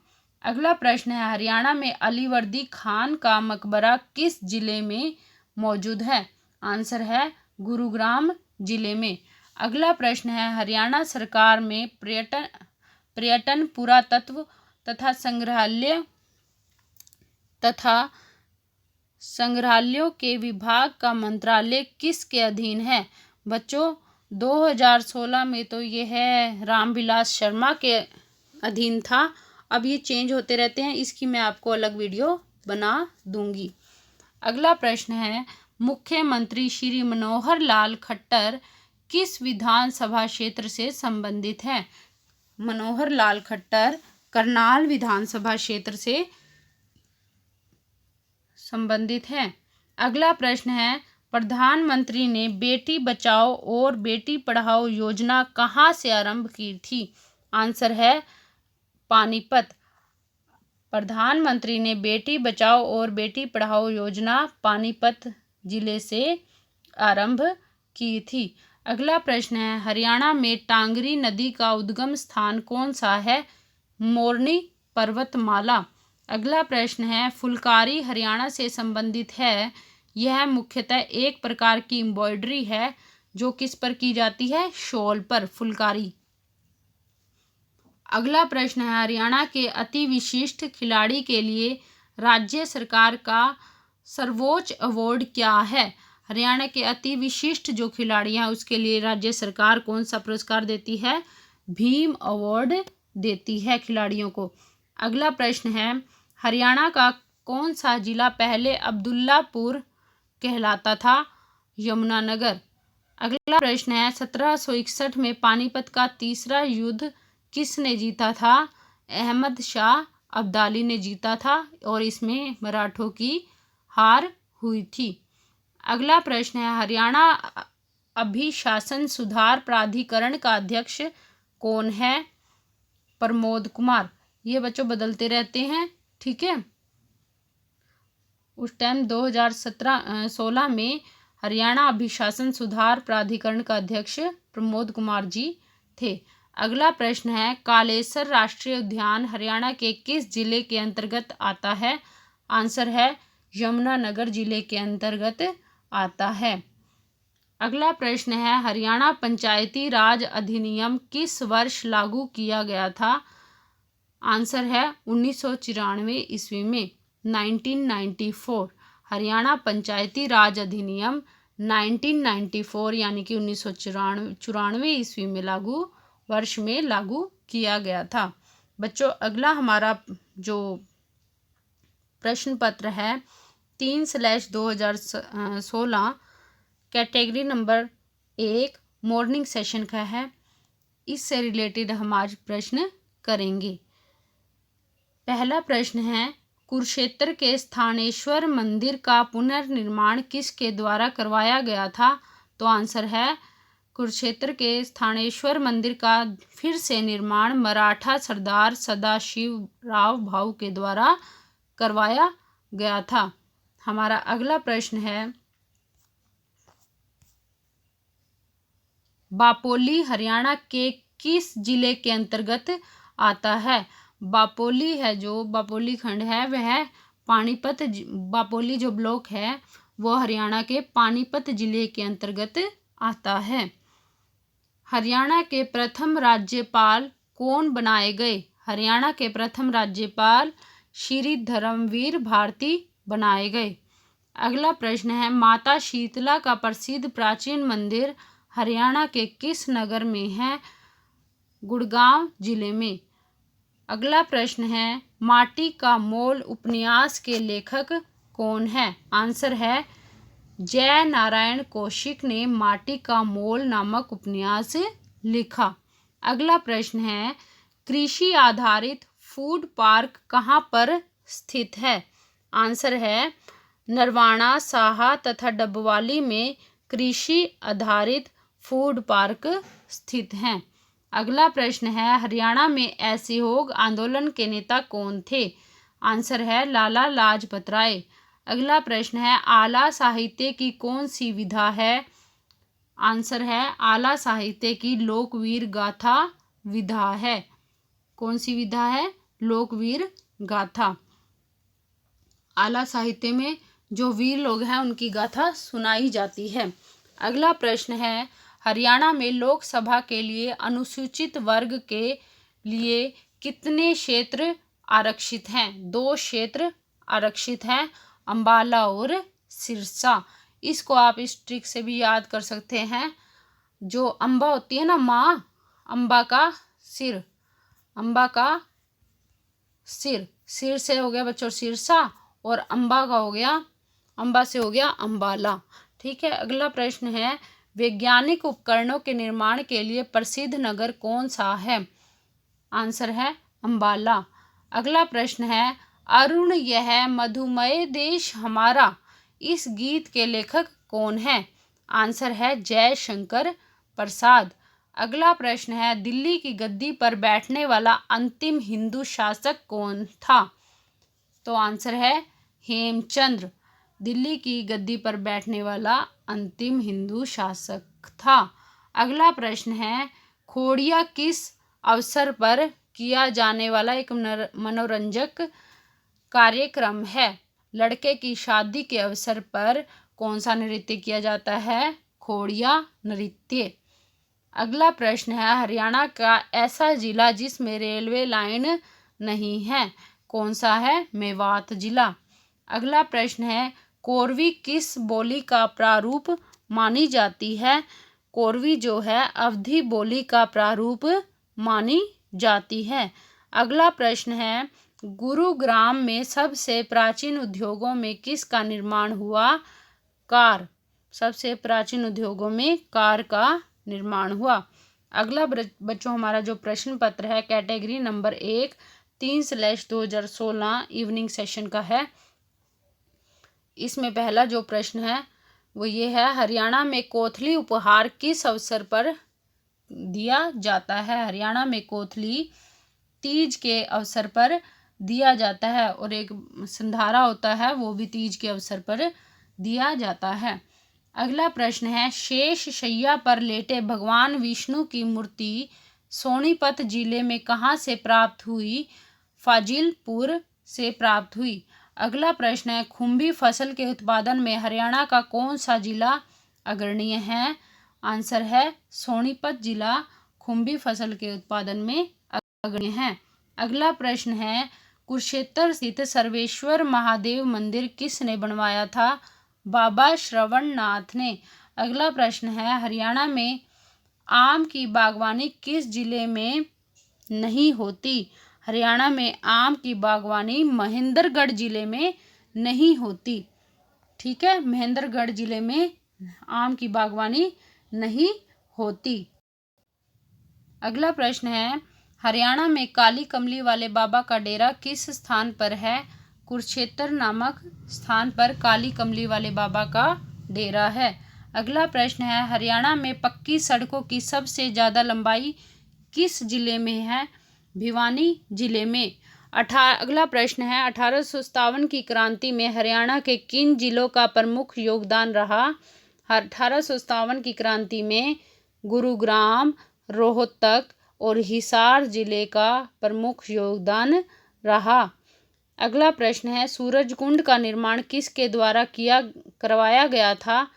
अगला प्रश्न है हरियाणा में अलीवर्दी खान का मकबरा किस जिले में मौजूद है? आंसर है गुरुग्राम जिले में। अगला प्रश्न है हरियाणा सरकार में पर्यटन पुरातत्व तथा संग्रहालयों के विभाग का मंत्रालय किसके अधीन है? बच्चों 2016 में तो ये है रामविलास शर्मा के अधीन था, अब ये चेंज होते रहते हैं, इसकी मैं आपको अलग वीडियो बना दूंगी। अगला प्रश्न है मुख्यमंत्री श्री मनोहर लाल खट्टर किस विधानसभा क्षेत्र से संबंधित है? मनोहर लाल खट्टर करनाल विधानसभा क्षेत्र से संबंधित है। अगला प्रश्न है प्रधानमंत्री ने बेटी बचाओ और बेटी पढ़ाओ योजना कहाँ से आरंभ की थी? आंसर है पानीपत। प्रधानमंत्री ने बेटी बचाओ और बेटी पढ़ाओ योजना पानीपत जिले से आरंभ की थी। अगला प्रश्न है हरियाणा में टांगरी नदी का उद्गम स्थान कौन सा है? मोरनी पर्वतमाला। अगला प्रश्न है फुलकारी हरियाणा से संबंधित है, यह मुख्यतः एक प्रकार की एम्ब्रॉयडरी है जो किस पर की जाती है? शॉल पर, फुलकारी। अगला प्रश्न है हरियाणा के अति विशिष्ट खिलाड़ी के लिए राज्य सरकार का सर्वोच्च अवार्ड क्या है? हरियाणा के अति विशिष्ट जो खिलाड़ी हैं उसके लिए राज्य सरकार कौन सा पुरस्कार देती है? भीम अवार्ड देती है खिलाड़ियों को। अगला प्रश्न है हरियाणा का कौन सा जिला पहले अब्दुल्लापुर कहलाता था? यमुनानगर। अगला प्रश्न है 1761 में पानीपत का तीसरा युद्ध किसने जीता था? अहमद शाह अब्दाली ने जीता था और इसमें मराठों की हार हुई थी। अगला प्रश्न है हरियाणा अभिशासन सुधार प्राधिकरण का अध्यक्ष कौन है? प्रमोद कुमार। ये बच्चों बदलते रहते हैं, ठीक है। उस टाइम 2016 में हरियाणा अभिशासन सुधार प्राधिकरण का अध्यक्ष प्रमोद कुमार जी थे। अगला प्रश्न है, कालेसर राष्ट्रीय उद्यान हरियाणा के किस जिले के अंतर्गत आता है? आंसर है यमुनानगर जिले के अंतर्गत आता है। अगला प्रश्न है, हरियाणा पंचायती राज अधिनियम किस वर्ष लागू किया गया था? आंसर है 1994 ईस्वी में, 1994। हरियाणा पंचायती राज अधिनियम 1994 यानी कि 1994 ईस्वी में लागू किया गया था। बच्चों, अगला हमारा जो प्रश्न पत्र है 3/2016 कैटेगरी नंबर 1 मॉर्निंग सेशन का है। इससे रिलेटेड हम आज प्रश्न करेंगे। पहला प्रश्न है, कुरुक्षेत्र के स्थानेश्वर मंदिर का पुनर्निर्माण किसके द्वारा करवाया गया था? तो आंसर है कुरुक्षेत्र के स्थानेश्वर मंदिर का फिर से निर्माण मराठा सरदार सदाशिवराव भाऊ के द्वारा करवाया गया था। हमारा अगला प्रश्न है, बापोली हरियाणा के किस जिले के अंतर्गत आता है? बापोली है जो बापोली खंड है वह पानीपत, बापोली जो ब्लॉक है वो हरियाणा के पानीपत जिले के अंतर्गत आता है। हरियाणा के प्रथम राज्यपाल कौन बनाए गए? हरियाणा के प्रथम राज्यपाल श्री धर्मवीर भारती बनाए गए। अगला प्रश्न है, माता शीतला का प्रसिद्ध प्राचीन मंदिर हरियाणा के किस नगर में है? गुड़गांव जिले में। अगला प्रश्न है, माटी का मोल उपन्यास के लेखक कौन है? आंसर है जय नारायण कौशिक ने माटी का मोल नामक उपन्यास लिखा। अगला प्रश्न है, कृषि आधारित फूड पार्क कहाँ पर स्थित है? आंसर है नरवाणा, साहा तथा डबवाली में कृषि आधारित फूड पार्क स्थित हैं। अगला प्रश्न है, हरियाणा में असहयोग आंदोलन के नेता कौन थे? आंसर है लाला लाजपत राय। अगला प्रश्न है, आला साहित्य की कौन सी विधा है? आंसर है आला साहित्य की लोकवीर गाथा विधा है। कौन सी विधा है? लोकवीर गाथा। आला साहित्य में जो वीर लोग हैं उनकी गाथा सुनाई जाती है। अगला प्रश्न है, हरियाणा में लोकसभा के लिए अनुसूचित वर्ग के लिए कितने क्षेत्र आरक्षित हैं? 2 क्षेत्र आरक्षित हैं, अंबाला और सिरसा। इसको आप इस ट्रिक से भी याद कर सकते हैं। जो अम्बा होती है ना माँ, अम्बा का सिर, अम्बा का सिर, सिर से हो गया बच्चों सिरसा और अम्बा का हो गया, अम्बा से हो गया अंबाला। ठीक है। अगला प्रश्न है, वैज्ञानिक उपकरणों के निर्माण के लिए प्रसिद्ध नगर कौन सा है? आंसर है अंबाला। अगला प्रश्न है, अरुण यह मधुमय देश हमारा, इस गीत के लेखक कौन है? आंसर है जयशंकर प्रसाद। अगला प्रश्न है, दिल्ली की गद्दी पर बैठने वाला अंतिम हिंदू शासक कौन था? तो आंसर है हेमचंद्र। दिल्ली की गद्दी पर बैठने वाला अंतिम हिंदू शासक था। अगला प्रश्न है, खोड़िया किस अवसर पर किया जाने वाला एक मनोरंजक कार्यक्रम है? लड़के की शादी के अवसर पर कौन सा नृत्य किया जाता है? खोड़िया नृत्य। अगला प्रश्न है, हरियाणा का ऐसा जिला जिसमें रेलवे लाइन नहीं है, कौन सा है? मेवात जिला। अगला प्रश्न है, कोरवी किस बोली का प्रारूप मानी जाती है? कोरवी जो है अवधी बोली का प्रारूप मानी जाती है। अगला प्रश्न है, गुरुग्राम में सबसे प्राचीन उद्योगों में किसका निर्माण हुआ? कार। सबसे प्राचीन उद्योगों में कार का निर्माण हुआ। अगला बच्चों हमारा जो प्रश्न पत्र है कैटेगरी नंबर 1 3/2016 इवनिंग सेशन का है। इसमें पहला जो प्रश्न है वो ये है, हरियाणा में कोथली उपहार किस अवसर पर दिया जाता है? हरियाणा में कोथली तीज के अवसर पर दिया जाता है और एक संधारा होता है वो भी तीज के अवसर पर दिया जाता है। अगला प्रश्न है, शेष शैया पर लेटे भगवान विष्णु की मूर्ति सोनीपत जिले में कहाँ से प्राप्त हुई? फाजिलपुर से प्राप्त हुई। अगला प्रश्न है, खुम्भी फसल के उत्पादन में हरियाणा का कौन सा जिला अग्रणीय है? आंसर है सोनीपत जिला खुम्भी फसल के उत्पादन में अग्रणीय है। अगला प्रश्न है, कुरुक्षेत्र स्थित सर्वेश्वर महादेव मंदिर किसने बनवाया था? बाबा श्रवणनाथ ने। अगला प्रश्न है, हरियाणा में आम की बागवानी किस जिले में नहीं होती? हरियाणा में आम की बागवानी महेंद्रगढ़ जिले में नहीं होती। ठीक है, महेंद्रगढ़ जिले में आम की बागवानी नहीं होती। अगला प्रश्न है, हरियाणा में काली कमली वाले बाबा का डेरा किस स्थान पर है? कुरुक्षेत्र नामक स्थान पर काली कमली वाले बाबा का डेरा है। अगला प्रश्न है, हरियाणा में पक्की सड़कों की सबसे ज़्यादा लंबाई किस जिले में है? भिवानी जिले में। अगला प्रश्न है, 1857 की क्रांति में हरियाणा के किन जिलों का प्रमुख योगदान रहा? 1857 की क्रांति में गुरुग्राम, रोहतक और हिसार जिले का प्रमुख योगदान रहा। अगला प्रश्न है, सूरजकुंड का निर्माण किसके द्वारा करवाया गया था?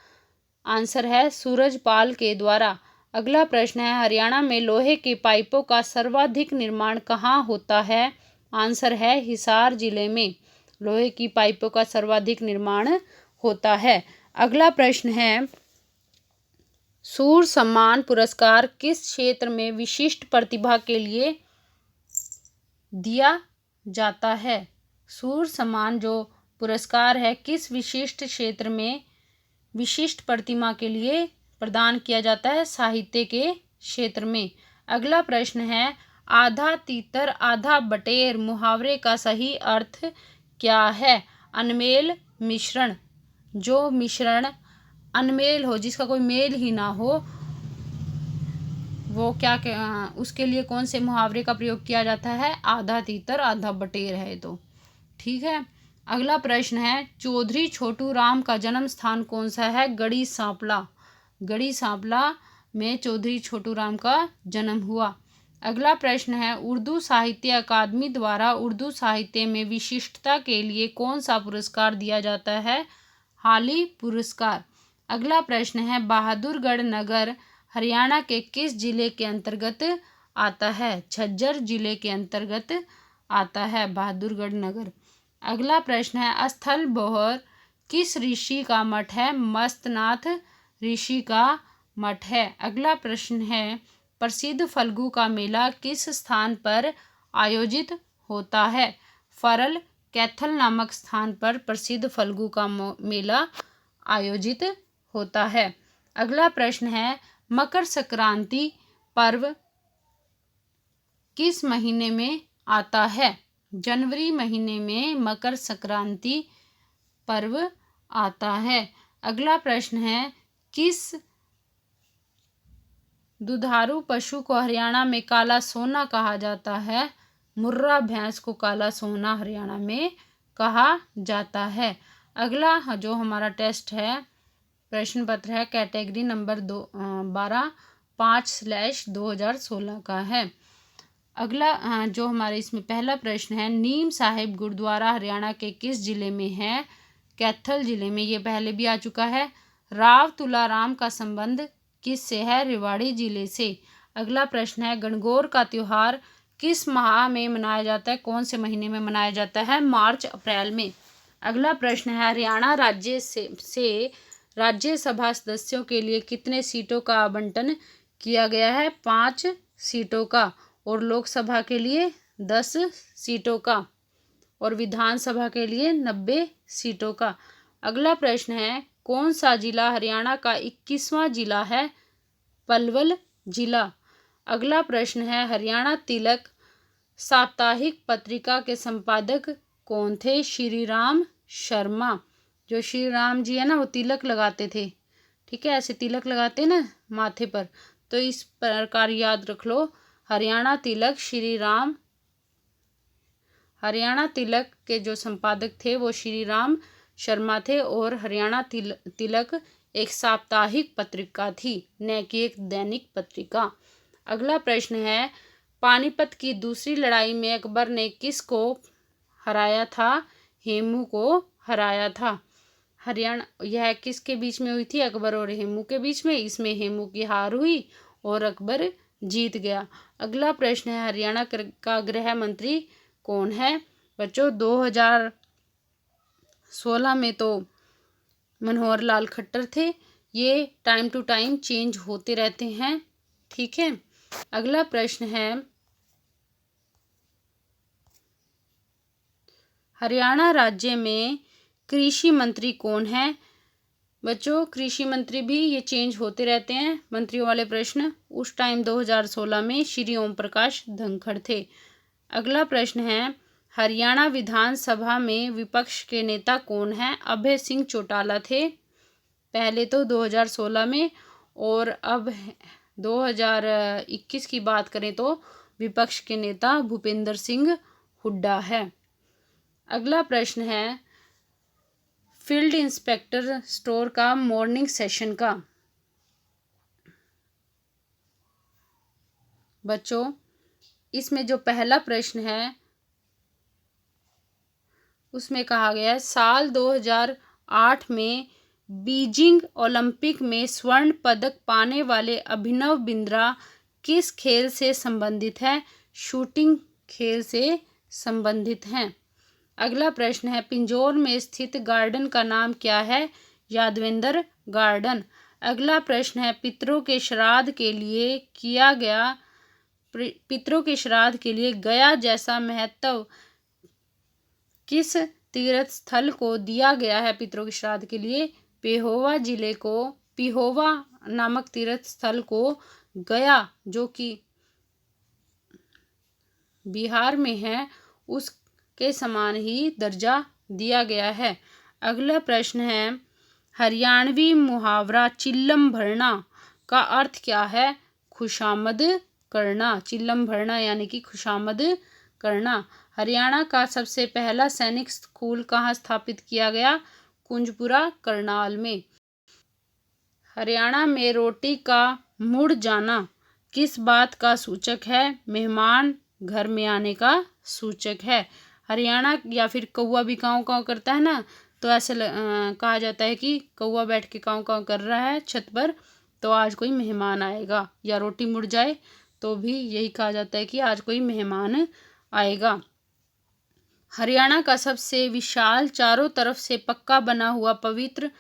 आंसर है सूरजपाल के द्वारा। अगला प्रश्न है, हरियाणा में लोहे के पाइपों का सर्वाधिक निर्माण कहाँ होता है? आंसर है हिसार जिले में लोहे की पाइपों का सर्वाधिक निर्माण होता है। अगला प्रश्न है, सूर्य सम्मान पुरस्कार किस क्षेत्र में विशिष्ट प्रतिभा के लिए दिया जाता है? सूर्य सम्मान जो पुरस्कार है किस विशिष्ट क्षेत्र में विशिष्ट प्रतिभा के लिए प्रदान किया जाता है? साहित्य के क्षेत्र में। अगला प्रश्न है, आधा तीतर आधा बटेर मुहावरे का सही अर्थ क्या है? अनमेल मिश्रण। जो मिश्रण अनमेल हो, जिसका कोई मेल ही ना हो, वो उसके लिए कौन से मुहावरे का प्रयोग किया जाता है? आधा तीतर आधा बटेर है तो। ठीक है। अगला प्रश्न है, चौधरी छोटू राम का जन्म स्थान कौन सा है? गढ़ी सांपला। गढ़ी सांपला में चौधरी छोटू राम का जन्म हुआ। अगला प्रश्न है, उर्दू साहित्य अकादमी द्वारा उर्दू साहित्य में विशिष्टता के लिए कौन सा पुरस्कार दिया जाता है? हाली पुरस्कार। अगला प्रश्न है, बहादुरगढ़ नगर हरियाणा के किस जिले के अंतर्गत आता है? झज्जर जिले के अंतर्गत आता है बहादुरगढ़ नगर। अगला प्रश्न है, स्थल बोहर किस ऋषि का मठ है? मस्तनाथ ऋषि का मठ है। अगला प्रश्न है, प्रसिद्ध फल्गु का मेला किस स्थान पर आयोजित होता है? फरल कैथल नामक स्थान पर प्रसिद्ध फल्गु का मेला आयोजित होता है। अगला प्रश्न है, मकर संक्रांति पर्व किस महीने में आता है? जनवरी महीने में मकर संक्रांति पर्व आता है। अगला प्रश्न है, किस दुधारू पशु को हरियाणा में काला सोना कहा जाता है? मुर्रा भैंस को काला सोना हरियाणा में कहा जाता है। अगला जो हमारा टेस्ट है, प्रश्न पत्र है, कैटेगरी नंबर 12 5/2016 का है। अगला जो हमारे इसमें पहला प्रश्न है, नीम साहिब गुरुद्वारा हरियाणा के किस जिले में है? कैथल जिले में। ये पहले भी आ चुका है। राव तुलाराम का संबंध किससे है? रेवाड़ी जिले से। अगला प्रश्न है, गणगौर का त्योहार किस माह में मनाया जाता है? कौन से महीने में मनाया जाता है? मार्च अप्रैल में। अगला प्रश्न है, हरियाणा राज्य से राज्यसभा सदस्यों के लिए कितने सीटों का आवंटन किया गया है? 5 सीटों का। और लोकसभा के लिए 10 सीटों का और विधानसभा के लिए 90 सीटों का। अगला प्रश्न है, कौन सा जिला हरियाणा का 21वां जिला है? पलवल जिला। अगला प्रश्न है, हरियाणा तिलक साप्ताहिक पत्रिका के संपादक कौन थे? श्री राम शर्मा। जो श्री राम जी है ना, वो तिलक लगाते थे। ठीक है, ऐसे तिलक लगाते ना माथे पर, तो इस प्रकार याद रख लो, हरियाणा तिलक हरियाणा तिलक के जो संपादक थे वो श्री राम शर्मा थे। और हरियाणा तिलक एक साप्ताहिक पत्रिका थी, न कि एक दैनिक पत्रिका। अगला प्रश्न है, पानीपत की दूसरी लड़ाई में अकबर ने किसको हराया था? हेमू को हराया था। हरियाणा, यह किसके बीच में हुई थी? अकबर और हेमू के बीच में। इसमें हेमू की हार हुई और अकबर जीत गया। अगला प्रश्न है, हरियाणा का गृह मंत्री कौन है? बच्चों 2016 में तो मनोहर लाल खट्टर थे। ये टाइम टू टाइम चेंज होते रहते हैं, ठीक है। अगला प्रश्न है, हरियाणा राज्य में कृषि मंत्री कौन है? बच्चों कृषि मंत्री भी ये चेंज होते रहते हैं, मंत्रियों वाले प्रश्न। उस टाइम 2016 में श्री ओम प्रकाश धनखड़ थे। अगला प्रश्न है, हरियाणा विधानसभा में विपक्ष के नेता कौन है? अभय सिंह चौटाला थे पहले तो 2016 में, और अब 2021 की बात करें तो विपक्ष के नेता भूपेंद्र सिंह हुड्डा है। अगला प्रश्न है, फील्ड इंस्पेक्टर स्टोर का मॉर्निंग सेशन का। बच्चों इसमें जो पहला प्रश्न है उसमें कहा गया है, साल 2008 में बीजिंग ओलंपिक में स्वर्ण पदक पाने वाले अभिनव बिंद्रा किस खेल से संबंधित है? शूटिंग खेल से संबंधित हैं। अगला प्रश्न है, पिंजौर में स्थित गार्डन का नाम क्या है? यादवेंद्र गार्डन। अगला प्रश्न है, पितरों के श्राद्ध के लिए गया जैसा महत्व किस तीर्थ स्थल को दिया गया है? पितरों के श्राद्ध के लिए पेहोवा जिले को, पिहोवा नामक तीर्थ स्थल को गया, जो कि बिहार में है, उसके समान ही दर्जा दिया गया है। अगला प्रश्न है, हरियाणवी मुहावरा चिल्लम भरना का अर्थ क्या है? खुशामद करना। चिल्लम भरना यानी कि खुशामद करना। हरियाणा का सबसे पहला सैनिक स्कूल कहाँ स्थापित किया गया? कुंजपुरा करनाल में। हरियाणा में रोटी का मुड़ जाना किस बात का सूचक है? मेहमान घर में आने का सूचक है। हरियाणा या फिर कौवा भी काँव काँव करता है ना, तो ऐसे कहा जाता है कि कौवा बैठ के काँव काँव कर रहा है छत पर, तो आज कोई मेहमान आएगा। या रोटी मुड़ जाए तो भी यही कहा जाता है कि आज कोई मेहमान आएगा। हरियाणा का सबसे विशाल चारों तरफ से पक्का बना हुआ पवित्र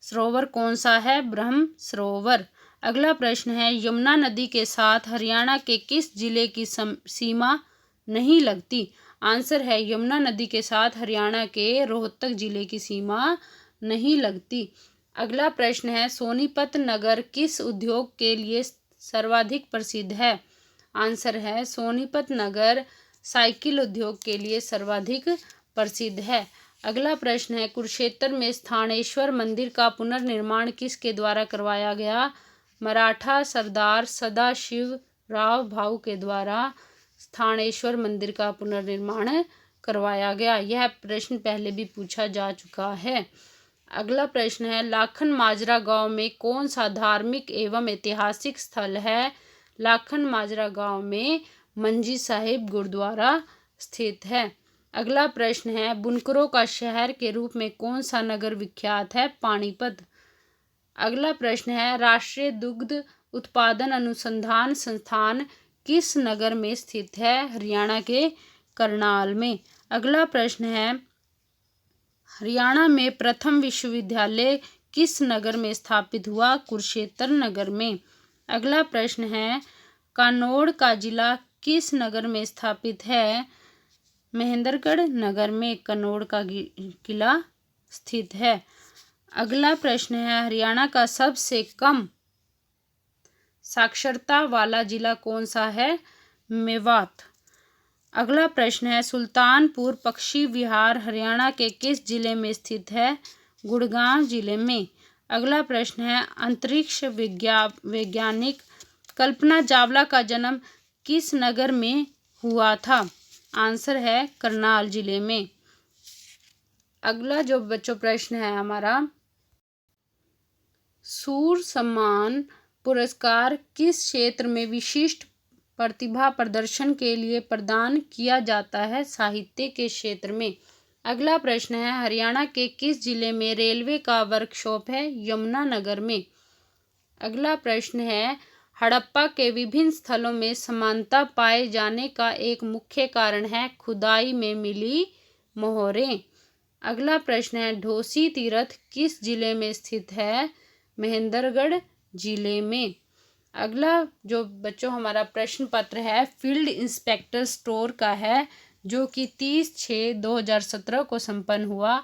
सरोवर कौन सा है? ब्रह्म सरोवर। अगला प्रश्न है, यमुना नदी के साथ हरियाणा के किस जिले की सीमा नहीं लगती? आंसर है, यमुना नदी के साथ हरियाणा के रोहतक जिले की सीमा नहीं लगती। अगला प्रश्न है, सोनीपत नगर किस उद्योग के लिए सर्वाधिक प्रसिद्ध है? आंसर है, सोनीपत नगर साइकिल उद्योग के लिए सर्वाधिक प्रसिद्ध है। अगला प्रश्न है, कुरुक्षेत्र में स्थानेश्वर मंदिर का पुनर्निर्माण किसके द्वारा करवाया गया? मराठा सरदार सदाशिव राव भाऊ के द्वारा स्थानेश्वर मंदिर का पुनर्निर्माण करवाया गया। यह प्रश्न पहले भी पूछा जा चुका है। अगला प्रश्न है, लाखन माजरा गांव में कौन सा धार्मिक एवं ऐतिहासिक स्थल है? लाखन माजरा गांव में मंजी साहिब गुरुद्वारा स्थित है। अगला प्रश्न है, बुनकरों का शहर के रूप में कौन सा नगर विख्यात है? पानीपत। अगला प्रश्न है, राष्ट्रीय दुग्ध उत्पादन अनुसंधान संस्थान किस नगर में स्थित है? हरियाणा के करनाल में। अगला प्रश्न है, हरियाणा में प्रथम विश्वविद्यालय किस नगर में स्थापित हुआ? कुरुक्षेत्र नगर में। अगला प्रश्न है, कानौड़ का जिला किस नगर में स्थित है? महेंद्रगढ़ नगर में कनौड़ का किला स्थित है। अगला प्रश्न है, हरियाणा का सबसे कम साक्षरता वाला जिला कौन सा है? मेवात। अगला प्रश्न है, सुल्तानपुर पक्षी विहार हरियाणा के किस जिले में स्थित है? गुड़गांव जिले में। अगला प्रश्न है, अंतरिक्ष वैज्ञानिक कल्पना चावला का जन्म किस नगर में हुआ था? आंसर है, करनाल जिले में। अगला जो बच्चों प्रश्न है हमारा, सूर्य सम्मान पुरस्कार किस क्षेत्र में विशिष्ट प्रतिभा प्रदर्शन के लिए प्रदान किया जाता है साहित्य के क्षेत्र में? अगला प्रश्न है, हरियाणा के किस जिले में रेलवे का वर्कशॉप है? यमुनानगर में। अगला प्रश्न है, हड़प्पा के विभिन्न स्थलों में समानता पाए जाने का एक मुख्य कारण है खुदाई में मिली मोहरें। अगला प्रश्न है, ढोसी तीर्थ किस जिले में स्थित है? महेंद्रगढ़ जिले में। अगला जो बच्चों हमारा प्रश्न पत्र है फील्ड इंस्पेक्टर स्टोर का है, जो कि 30/6/2017 को संपन्न हुआ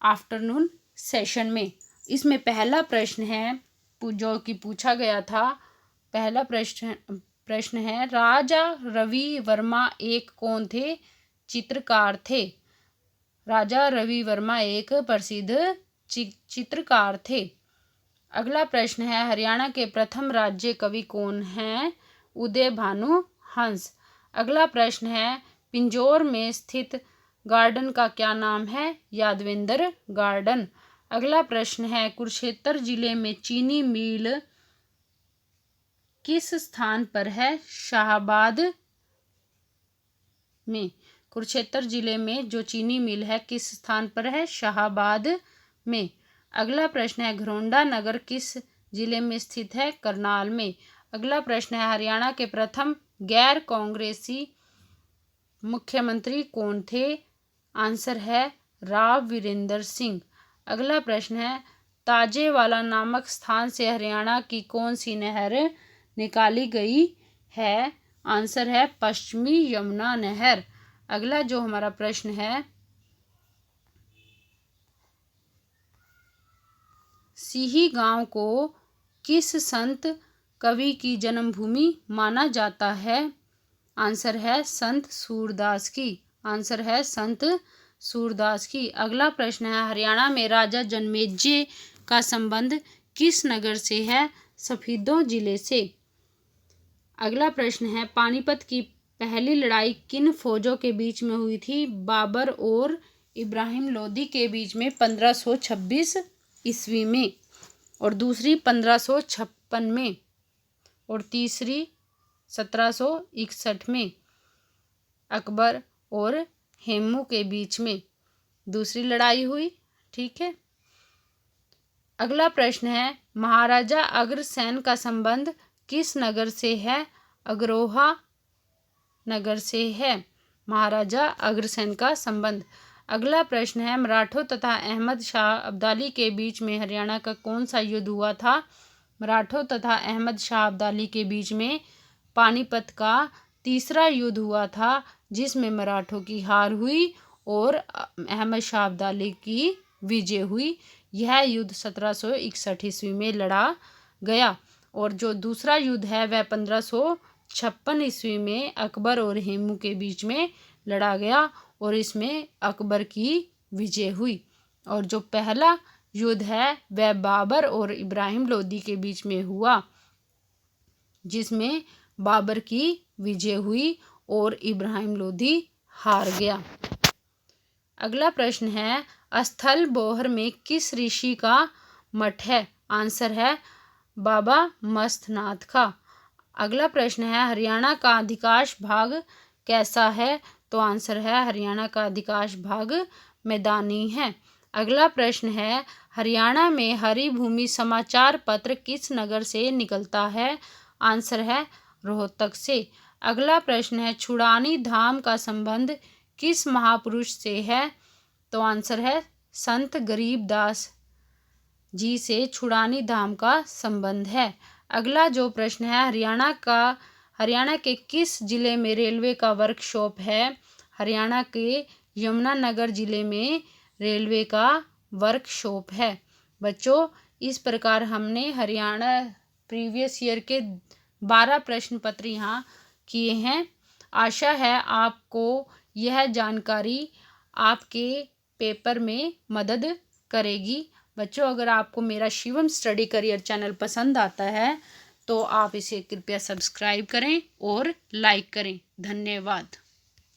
आफ्टरनून सेशन में। इसमें पहला प्रश्न है जो कि पूछा गया था, पहला प्रश्न है, राजा रवि वर्मा एक कौन थे? चित्रकार थे। राजा रवि वर्मा एक प्रसिद्ध चित्रकार थे। अगला प्रश्न है, हरियाणा के प्रथम राज्य कवि कौन हैं? उदय भानु हंस। अगला प्रश्न है, पिंजौर में स्थित गार्डन का क्या नाम है? यादवेंद्र गार्डन। अगला प्रश्न है, कुरुक्षेत्र जिले में चीनी मिल किस स्थान पर है? शाहाबाद में। कुरुक्षेत्र जिले में जो चीनी मिल है किस स्थान पर है? शाहाबाद में। अगला प्रश्न है, घरौंडा नगर किस जिले में स्थित है? करनाल में। अगला प्रश्न है, हरियाणा के प्रथम गैर कांग्रेसी मुख्यमंत्री कौन थे? आंसर है राव वीरेंद्र सिंह। अगला प्रश्न है, ताजेवाला नामक स्थान से हरियाणा की कौन सी नहर निकाली गई है? आंसर है पश्चिमी यमुना नहर। अगला जो हमारा प्रश्न है, सिही गांव को किस संत कवि की जन्मभूमि माना जाता है? आंसर है संत सूरदास की। आंसर है संत सूरदास की। अगला प्रश्न है, हरियाणा में राजा जन्मेजय का संबंध किस नगर से है? सफीदों जिले से। अगला प्रश्न है, पानीपत की पहली लड़ाई किन फौजों के बीच में हुई थी? बाबर और इब्राहिम लोदी के बीच में 1526 ईस्वी में, और दूसरी 1556 में, और तीसरी 1761 में। अकबर और हेमू के बीच में दूसरी लड़ाई हुई। ठीक है। अगला प्रश्न है, महाराजा अग्रसेन का संबंध किस नगर से है? अग्रोहा नगर से है महाराजा अग्रसेन का संबंध। अगला प्रश्न है, मराठों तथा अहमद शाह अब्दाली के बीच में हरियाणा का कौन सा युद्ध हुआ था? मराठों तथा अहमद शाह अब्दाली के बीच में पानीपत का तीसरा युद्ध हुआ था, जिसमें मराठों की हार हुई और अहमद शाह अब्दाली की विजय हुई। यह युद्ध 1761 ईस्वी में लड़ा गया, और जो दूसरा युद्ध है वह 1556 ईस्वी में अकबर और हेमू के बीच में लड़ा गया, और इसमें अकबर की विजय हुई। और जो पहला युद्ध है वह बाबर और इब्राहिम लोदी के बीच में हुआ, जिसमें बाबर की विजय हुई और इब्राहिम लोदी हार गया। अगला प्रश्न है, स्थल बोहर में किस ऋषि का मठ है? आंसर है बाबा मस्तनाथ का। अगला प्रश्न है, हरियाणा का अधिकांश भाग कैसा है? तो आंसर है हरियाणा का अधिकांश भाग मैदानी है। अगला प्रश्न है, हरियाणा में हरी भूमि समाचार पत्र किस नगर से निकलता है? आंसर है रोहतक से। अगला प्रश्न है, छुड़ानी धाम का संबंध किस महापुरुष से है? तो आंसर है संत गरीबदास जी से छुड़ानी धाम का संबंध है। अगला जो प्रश्न है, हरियाणा के किस जिले में रेलवे का वर्कशॉप है? हरियाणा के यमुनानगर जिले में रेलवे का वर्कशॉप है। बच्चों, इस प्रकार हमने हरियाणा प्रीवियस ईयर के 12 प्रश्न पत्र यहाँ किए हैं। आशा है आपको यह जानकारी आपके पेपर में मदद करेगी। बच्चों, अगर आपको मेरा शिवम स्टडी करियर चैनल पसंद आता है तो आप इसे कृपया सब्सक्राइब करें और लाइक करें। धन्यवाद।